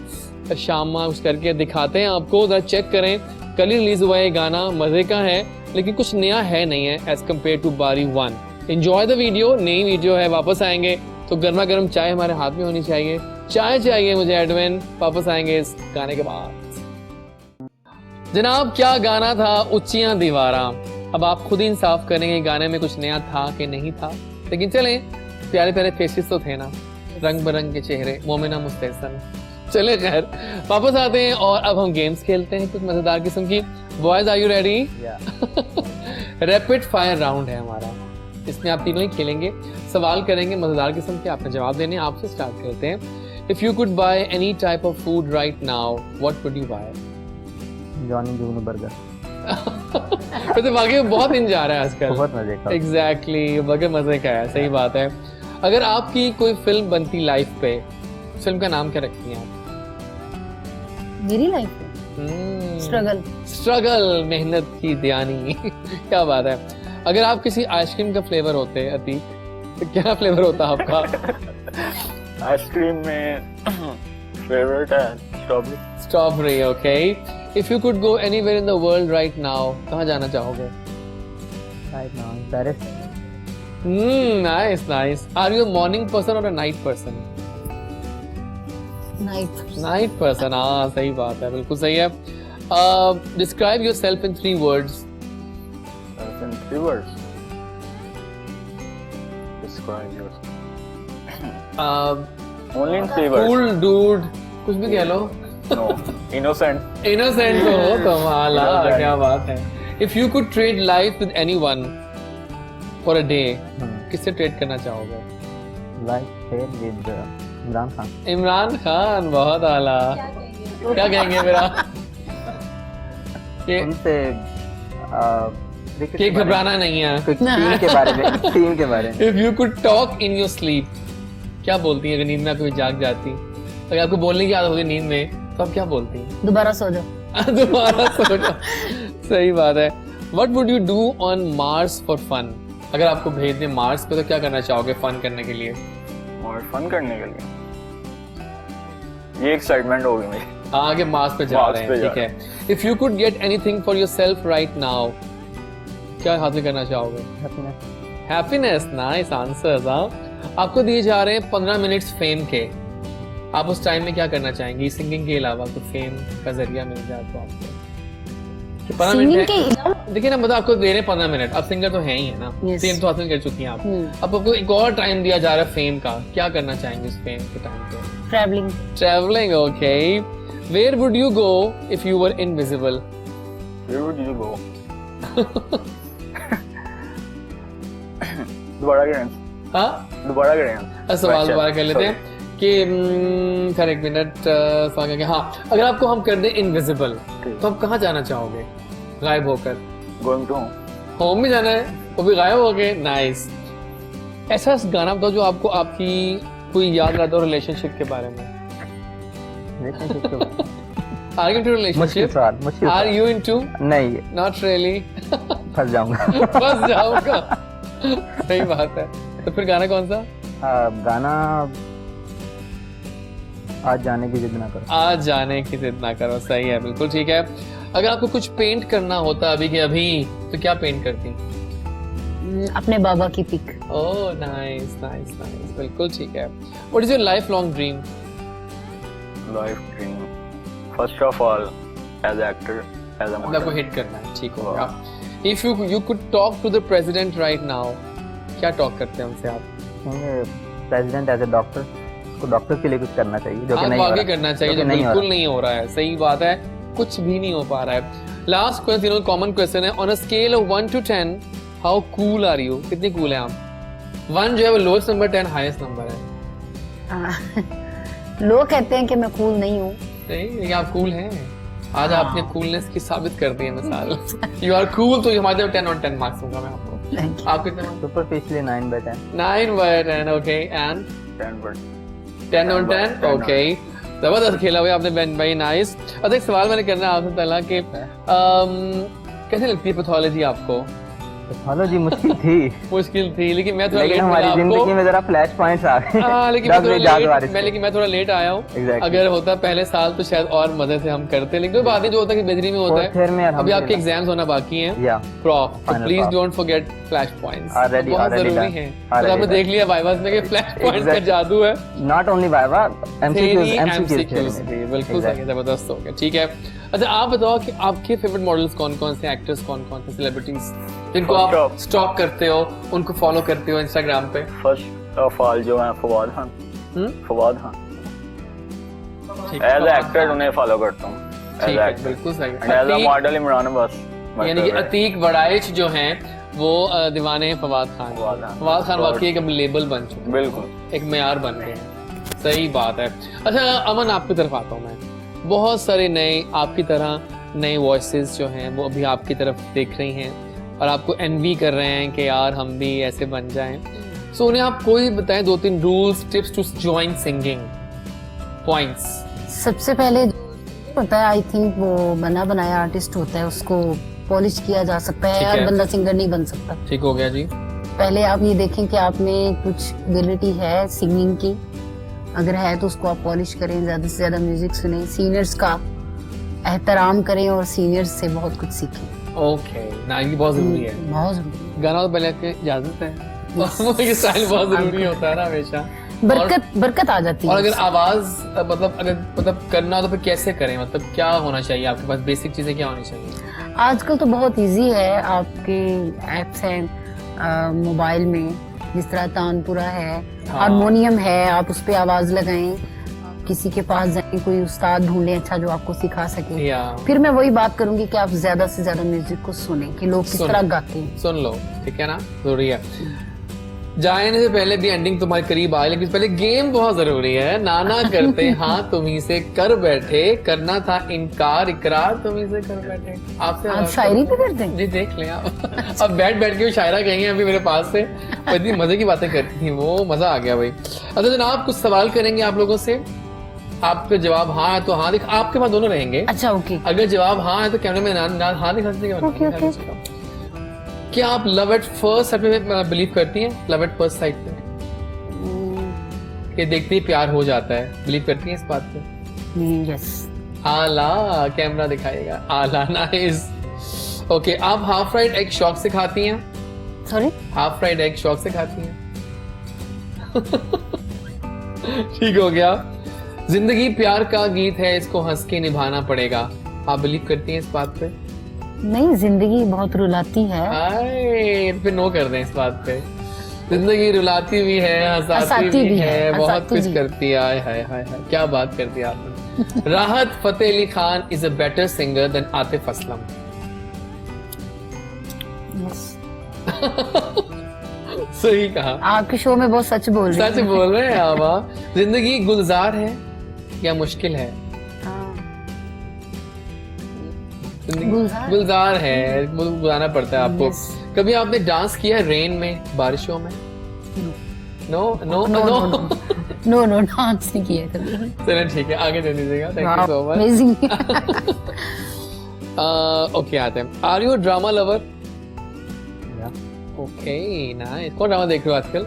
शामा उस करके दिखाते हैं आपको, जरा चेक करें। कल ही रिलीज हुआ है गाना, मजे का है, लेकिन कुछ नया है नहीं है एज कम्पेयर टू बारी 1। एंजॉय द वीडियो, नई वीडियो है। वापस आएंगे तो गर्मा गर्म चाय हमारे हाथ में होनी चाहिए। चाय चाहिए मुझे एडविन। वापस आएंगे इस गाने के बाद। जनाब क्या गाना था, ऊंचियां दीवारां। अब आप खुद ही इंसाफ करेंगे गाने में कुछ नया था कि नहीं था, लेकिन चलें, प्यारे प्यारे फेसेस तो थे ना, रंग बिरंग के चेहरे, मोमिना मुस्तहसन। चले खैर, वापस आते हैं और अब हम गेम्स खेलते हैं कुछ मजेदार किस्म की। Boys are you ready? Rapid fire round है हमारा, इसमें आप तीनों ही खेलेंगे, सवाल करेंगे मजेदार किस्म के, आपने जवाब देने। आपसे स्टार्ट करते हैं। If you could buy any type of food right now, what would you buy? Johnny जून बर्गर। तो बाकी बहुत इन जा रहा है आजकल। बहुत मजे का। एग्जैक्टली, बगैर मजे का है, सही बात है। अगर आपकी कोई फिल्म बनती लाइफ पे, फिल्म का नाम क्या रखती हैं आप? मेरी लाइफ में स्ट्रगल, मेहनत की दयानी। क्या बात है। अगर आप किसी आइसक्रीम का फ्लेवर होते अतीक, तो क्या फ्लेवर होता आपका? आइसक्रीम में फेवरेट है strawberry. Strawberry, okay. If you could go anywhere in the world right now, कहाँ जाना चाहोगे? Right now Paris. Nice nice. Are you a morning person और a night person? Night person, हाँ सही बात है, बिल्कुल सही है। Describe yourself in 3 words. In 3 words. Describe yourself. Only in 3 words. Cool dude, कुछ भी कह लो। No. Innocent. इनोसेंट तो हो कमाल, क्या बात है। If you could trade life with anyone for a day, किससे ट्रेड करना चाहोगे? Like with Imran Khan. इमरान खान, बहुत आला। क्या कहेंगे मेरा? कि उनसे कि घबराना नहीं है। टीम के बारे में, टीम के बारे में। If you could talk in your sleep, क्या बोलती हैं अगर नींद में आप कभी जाग जाती? अगर आपको बोलने की आदत होगी नींद में तो आप क्या बोलती हैं? दोबारा सो जाओ। दोबारा सो जाओ, सही बात है। What would you do on Mars for fun? अगर आपको भेज दें मार्स पे तो क्या करना चाहोगे फन करने के लिए? और फन करने के लिए ये एक्साइटमेंट होगी मेरी। आगे मार्स पे जा मार्स रहे पे हैं, जा ठीक है। If you could get anything for yourself right now, क्या हासिल करना चाहोगे? Happiness, nice answers. आपको दिए जा रहे हैं 15 मिनट्स फेम के, आप उस टाइम में क्या करना चाहेंगे? सिंगिंग के अलावा कुछ फेम का जरिया मिल जाए तो आपको? 15 सिंगिंग मिनट के है, अलावा देखिए ना, मतलब आपको दे रहे हैं 15 मिनट, आप सिंगर तो हैं ही है ना, Yes. फेम तो हासिल कर चुकी हैं आप। अब आपको एक और टाइम दिया जा रहा है फेम का, क्या करना चाहेंगे उस फेम के टाइम पे? Travelling. Travelling, okay. Where would you go if you were invisible? Where would you go? दोबारा करें। हाँ, दोबारा करें। सवाल दोबारा कर लेते हैं कि सर एक मिनट सवाल करके, हाँ, अगर आपको हम कर दें इनविजिबल तो आप कहाँ जाना चाहोगे गायब होकर? Going to home. होम में जाना है, वो भी गायब हो गए। नाइस। ऐसा गाना बताओ जो आपको आपकी कोई याद रहता हो रिलेशनशिप के बारे में। Are you into मुश्किल relationship? सवाल, मुश्किल Are सवाल। you into? नहीं, Not really. फंस जाऊंगा। फंस जाऊंगा। सही बात है। तो फिर गाना कौन सा? गाना आज जाने की जिद ना करो। आज जाने की जिद ना करो, सही है, बिल्कुल ठीक है। अगर आपको कुछ पेंट करना होता अभी के अभी तो क्या पेंट करती? अपने बाबा की pic. Oh nice nice nice, बिल्कुल ठीक है। What is your lifelong dream? Life dream. First of all, as actor, as a मतलब model. आपको हिट करना है, ठीक हो गया। If you could talk to the president right now, क्या टॉक करते हैं उनसे आप? प्रेसिडेंट एज ए डॉक्टर, उसको डॉक्टर के लिए कुछ करना चाहिए जो कि आप नहीं हो आगे रहा। करना चाहिए, जो जो कि नहीं हो बिल्कुल नहीं हो रहा है। सही बात है, कुछ भी नहीं हो पा रहा है। लास्ट क्वेश्चन, तीनों कॉमन क्वेश्चन है। On a scale of 1 to 10, how cool are you? कितनी कूल है आप? 1 जो है वो लोएस्ट नंबर, 10 हाईएस्ट नंबर है। लोग कहते हैं कि मैं कूल नहीं हूँ। नहीं, लेकिन आप कूल हैं। आज आपने कूलनेस की साबित कर दी है मिसाल। यू आर कूल, तो हमारे 10 on 10 मार्क्स दूंगा मैं आपको। Thank you. आप कितने marks? Superficially 9/10। 9/10, okay. And 10 on 10, 10 on okay. जबरदस्त खेला हुआ आपने बेन भाई, नाइस। अच्छा, एक सवाल मैंने करना है आपसे पहला कि कैसे लगती है पैथोलॉजी आपको? पैथोलॉजी मुश्किल थी, मुश्किल थी, लेकिन मैं थोड़ा लेकिन लेट हमारी मिला जिंदगी आपको। में जरा फ्लैश पॉइंट्स आ गए। हाँ, लेकिन मैं थोड़ा लेट आया हूँ। Exactly. अगर होता पहले साल तो शायद और मजे से हम करते, लेकिन कोई बात नहीं, जो होता है कि बेहतरीन में होता Fourth year में है। अभी आपके अल्हम्दुलिल्लाह। एग्जाम्स होना बाकी हैं, या प्रॉफ, तो Final please prop. Don't forget flash points, Already बहुत जरूरी done. हैं। Already तो आपने done. देख लिया वाइवास में कि फ्लैश पॉइंट्स का Exactly. जादू है। Not only viva, MCQs MCQs भी, बिल्कुल सही है, जबरदस्त हो गया, ठीक है। अच्छा, आप बताओ कि आपके फेवरेट मॉडल्स कौन कौन से, एक्टर्स कौन कौन से, सेलिब्रिटीज जिनको आप Stop. स्टॉक करते हो, उनको फॉलो करते हो इंस्टाग्राम पे? फर्स्ट ऑफ ऑल जो है फवाद खान। फवाद खान ठीक एज है, एक्टर उन्हें फॉलो करता हूँ, ठीक एज है, एक्टर बिल्कुल सही। And as a model Imran Abbas. यानी कि अतीक बड़ाइच जो हैं वो दीवाने हैं फवाद खान। फवाद खान। फवाद खान वाकई एक लेबल बन चुके हैं, बिल्कुल। एक मेयार बन गए हैं। सही बात है। अच्छा अमन, आपकी तरफ आता हूँ मैं। बहुत सारे नए आपकी तरह नए वॉइसेस जो हैं वो अभी आपकी तरफ देख रही हैं और आपको एनवी कर रहे हैं कि यार हम भी ऐसे बन जाएं। सो उन्हें आप कोई बताएं 2-3 rules, tips to join singing, points. सबसे पहले होता है, आई थिंक वो बना बनाया आर्टिस्ट होता है, उसको पॉलिश किया जा सकता है। ठीक हर है। बंदा सिंगर नहीं बन सकता। ठीक हो गया जी। पहले आप ये देखें कि आप में कुछ एबिलिटी है सिंगिंग की, अगर है तो उसको आप पॉलिश करें, ज्यादा से ज्यादा म्यूजिक सुने। सीनियर्स का एहतराम करें और सीनियर्स से बहुत कुछ सीखें। ओके ना, ये बहुत जरूरी है। बहुत जरूरी है। गाना तो पहले के इजाजत है। ये स्टाइल बहुत जरूरी होता है ना हमेशा। बरकत आ जाती है। और अगर आवाज मतलब करना तो फिर कैसे करें, मतलब क्या होना चाहिए आपके पास, बेसिक चीजें क्या होनी चाहिए? आजकल तो बहुत इजी है, आपके एप्स हैं मोबाइल में, जिस तरह तानपुरा है, हारमोनियम है, आप उस पे आवाज लगाएं, किसी के पास जाएं, कोई उस्ताद ढूंढें अच्छा जो आपको सिखा सके। फिर मैं वही बात करूंगी कि आप ज्यादा से ज्यादा म्यूजिक को सुने कि लोग किस तरह गाते हैं। सुन लो, ठीक है ना, जरूरी है। जाने से पहले भी एंडिंग तुम्हारे करीब आए, लेकिन पहले गेम बहुत जरूरी है। नाना करते हाँ तुम्ही से कर बैठे, करना था इनकार इकरार तुम्ही से कर बैठे। आपसे आप शायरी भी करते हैं? जी देख लें आप। अब बैठ के भी शायरा कहेंगे अभी मेरे पास से, इतनी मजे की बातें करती थी वो, मजा आ गया भाई। अच्छा जनाब, कुछ सवाल करेंगे आप लोगों से, आपका जवाब हाँ है तो हाँ दिखा, आपके पास दोनों रहेंगे। अच्छा ओके। अगर जवाब हाँ है तो कैमरे में हाँ दिखा दीजिएगा। क्या आप लव एट फर्स्ट साइट में बिलीव करती हैं? लव एट फर्स्ट साइट पे कि देखते ही प्यार हो जाता है, बिलीव करती हैं इस बात पे? यस। आला, कैमरा दिखाएगा। आला, नाइस। ओके, आप हाफ फ्राइड एग शौक से खाती हैं? सॉरी? हाफ फ्राइड एग शौक से खाती हैं? ठीक हो गया। जिंदगी प्यार का गीत है, इसको हंस के निभाना पड़ेगा, आप बिलीव करती हैं इस बात पे? नहीं, जिंदगी बहुत रुलाती है। हाय, फिर नो कर दें इस बात पे। जिंदगी रुलाती भी है, हंसाती भी है, बहुत कुछ करती है। हाय हाय हाय, क्या बात कर दी आपने। Rahat Fateh Ali Khan is a better singer than Atif Aslam. सही कहा। आपके शो में बहुत सच बोल रहे हैं। सच बोल रहे हैं आप। जिंदगी गुलजार है या मुश्किल है? गुलजार है, गुजारना पड़ता है आपको। कभी आपने डांस किया रेन में, बारिशों में? No no no no no, dance नहीं किया कभी। चलिए ठीक है, आगे चल दीजिएगा। Thank you so much. Amazing. Okay, आते हैं। Are you drama lover? Okay, nice. कौन ड्रामा देख रहे हो आजकल?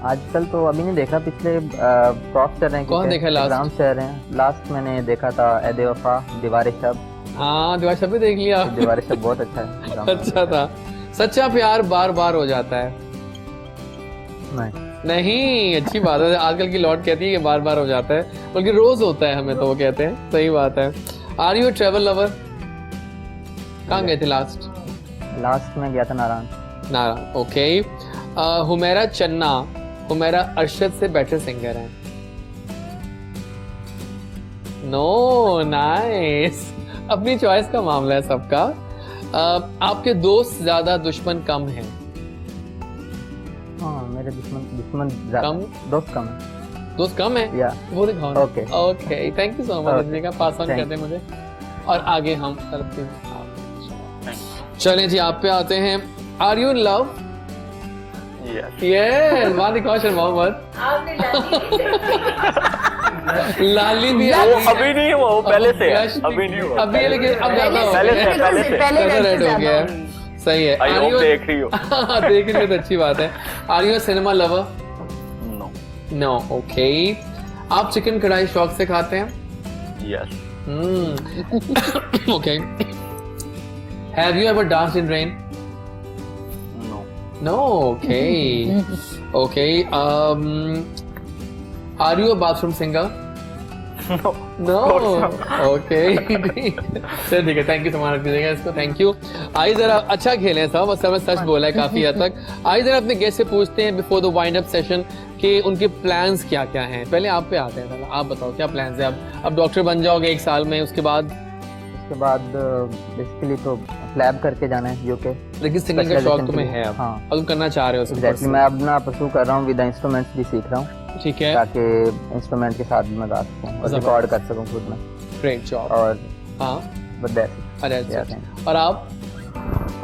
आजकल तो अभी नहीं देखा, पिछले प्रॉप चल रहे हैं। कौन देखा लास्ट? एग्जाम चल रहे हैं। लास्ट मैंने देखा था ऐदे वफा, दीवार शब। हाँ, दीवार शब भी देख लिया। दीवार शब बहुत अच्छा है। अच्छा था। सच्चा प्यार बार बार हो जाता है? नहीं, अच्छी बात है। आजकल की लौट कहती है कि बार बार हो जाता है, बल्कि रोज होता है, हमें तो वो कहते हैं। सही बात है। Are you travel lover? कहाँ गए थे लास्ट? लास्ट में गया था नारायण। नारायण, ओके। हुमैरा चन्ना, हुमैरा अरशद से बेटर सिंगर है? No, nice. अपनी चॉइस का मामला है सबका। आपके दोस्त ज्यादा दुश्मन कम हैं? हाँ, मेरे दुश्मन कम, दोस्त कम है। दोस्त कम है? या वो दिखाओ। Okay okay, thank you so much. Pass on करते हैं मुझे। और आगे हम करते हैं। चलें जी, आप पे आते हैं। Are you in love? Yes. वहाँ दिखाओ शर्मा मत। लाली भी अभी नहीं हुआ, वो पहले से है। अभी नहीं हुआ, अभी, लेकिन अब पहले से रेड हो गया। सही है। आई होप देख रही हो। देख रही हो तो अच्छी बात है। Are you cinema lover? No. No, okay. आप चिकन कढ़ाई शौक से खाते हैं? Yes. Okay. Have you ever danced in rain? No. No, okay. Okay. Are you a bathroom singer? No, okay. चल ठीक है, थैंक यू सो मच दीजिएगा इसको। Thank you. आई जरा अच्छा खेले सब, और सब सच बोला है काफी हद तक। आई जरा अपने गेस्ट से पूछते हैं before the wind up session कि उनके प्लान्स क्या क्या हैं। पहले आप पे आते हैं, आप बताओ क्या प्लान्स है? अब डॉक्टर बन जाओगे 1 साल में, उसके बाद बेसिकली तो लैब करके जाना है यूके। लेकिन सिंगिंग का शौक तुम्हें है अब? हाँ। अब तुम करना चाह रहे हो? एग्जैक्टली, मैं अब ना परसू कर रहा हूँ, विद इंस्ट्रूमेंट्स भी सीख रहा हूँ। ठीक है, ताकि इंस्ट्रूमेंट के साथ भी मैं गा सकूँ और रिकॉर्ड कर सकूँ खुद में। Great job. और हाँ, अरे और आप?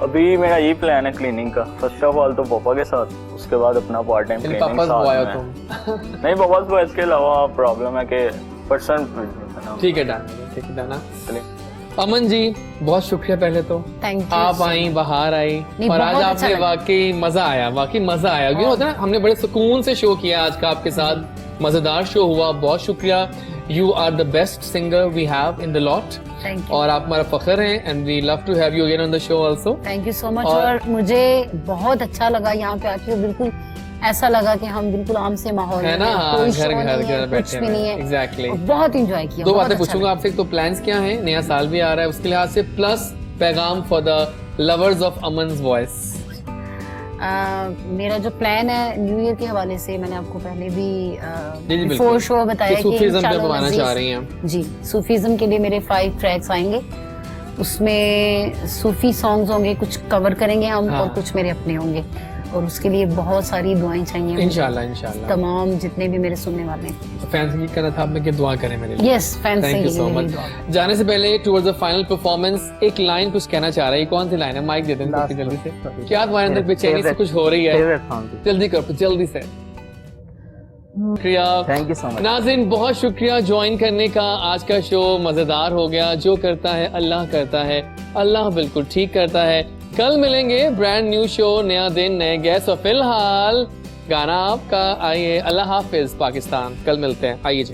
अभी मेरा ये प्लान है क्लीनिंग का। फर्स्ट ऑफ ऑल तो पापा के साथ, उसके बाद अपना पार्ट टाइम क्लीनिंग पापा साथ बॉय हो में। तुम? नहीं, पापा बॉय। इसके अलावा प्रॉब्लम है कि पर्सन। ठीक है, डन। ठीक है, डन। चलिए अमन जी, बहुत शुक्रिया पहले तो। Thank you. आप आई, बाहर आई, और आज बहुत आपने अच्छा वाकई मजा आया। वाकई मजा आया, क्यों होता है ना, हमने बड़े सुकून से शो किया आज का आपके साथ, मजेदार शो हुआ। बहुत शुक्रिया you are the best singer we have in the lot, thank you, और आप हमारा फख्र हैं, and we love to have you again on the show also. Thank you so much. और- और मुझे बहुत अच्छा लगा यहाँ पे आके, बिल्कुल ऐसा लगा कि हम बिल्कुल आम से माहौल है में ना, हैं, हाँ, कोई घर शोर घर नहीं है, घर कुछ बैठे भी हुए नहीं हैं, है। एग्जैक्टली। और बहुत इंजॉय किया। दो बहुत बातें अच्छा पूछूंगा लगा। आपसे, तो प्लान्स क्या हैं, नया साल भी आ रहा है, उसके लिहाज से प्लस पैगाम for the lovers of Aman's voice. मेरा जो प्लान है न्यू ईयर के हवाले से, मैंने आपको पहले भी जी, बिल्कुल। बिफोर शो बताया कि सूफीज्म पे इंशाल्लाह बताना अजीज- चाह रही हैं। जी, सूफीज्म के लिए मेरे 5 ट्रैक्स आएंगे, उसमें सूफी सॉन्ग्स होंगे, कुछ कवर करेंगे हम, हाँ। और कुछ मेरे अपने होंगे, और उसके लिए बहुत सारी दुआएं चाहिए मुझे। इंशाल्लाह इंशाल्लाह। तमाम जितने भी मेरे सुनने वाले हैं। फैंस की कहना था आपने कि दुआ करें मेरे लिए। Yes, fans thank you so much. जाने से पहले टुवर्ड्स द फाइनल परफॉर्मेंस एक लाइन कुछ कहना चाह रहा है, कौन सी लाइन है? माइक दे दें Last जल्दी से। one. क्या तुम्हारे अंदर बेचैनी से कुछ हो रही है? Favourite song. जल्दी करो, जल्दी से। शुक्रिया, थैंक यू सो मच। नाज़रीन बहुत शुक्रिया ज्वाइन करने का। आज का शो मजेदार हो गया। जो करता है अल्लाह करता है, अल्लाह बिल्कुल ठीक करता है। कल मिलेंगे, ब्रांड न्यू शो, नया दिन, नए गेस्ट, और फिलहाल गाना आपका। आइए, अल्लाह हाफिज पाकिस्तान। कल मिलते हैं, आइए जी।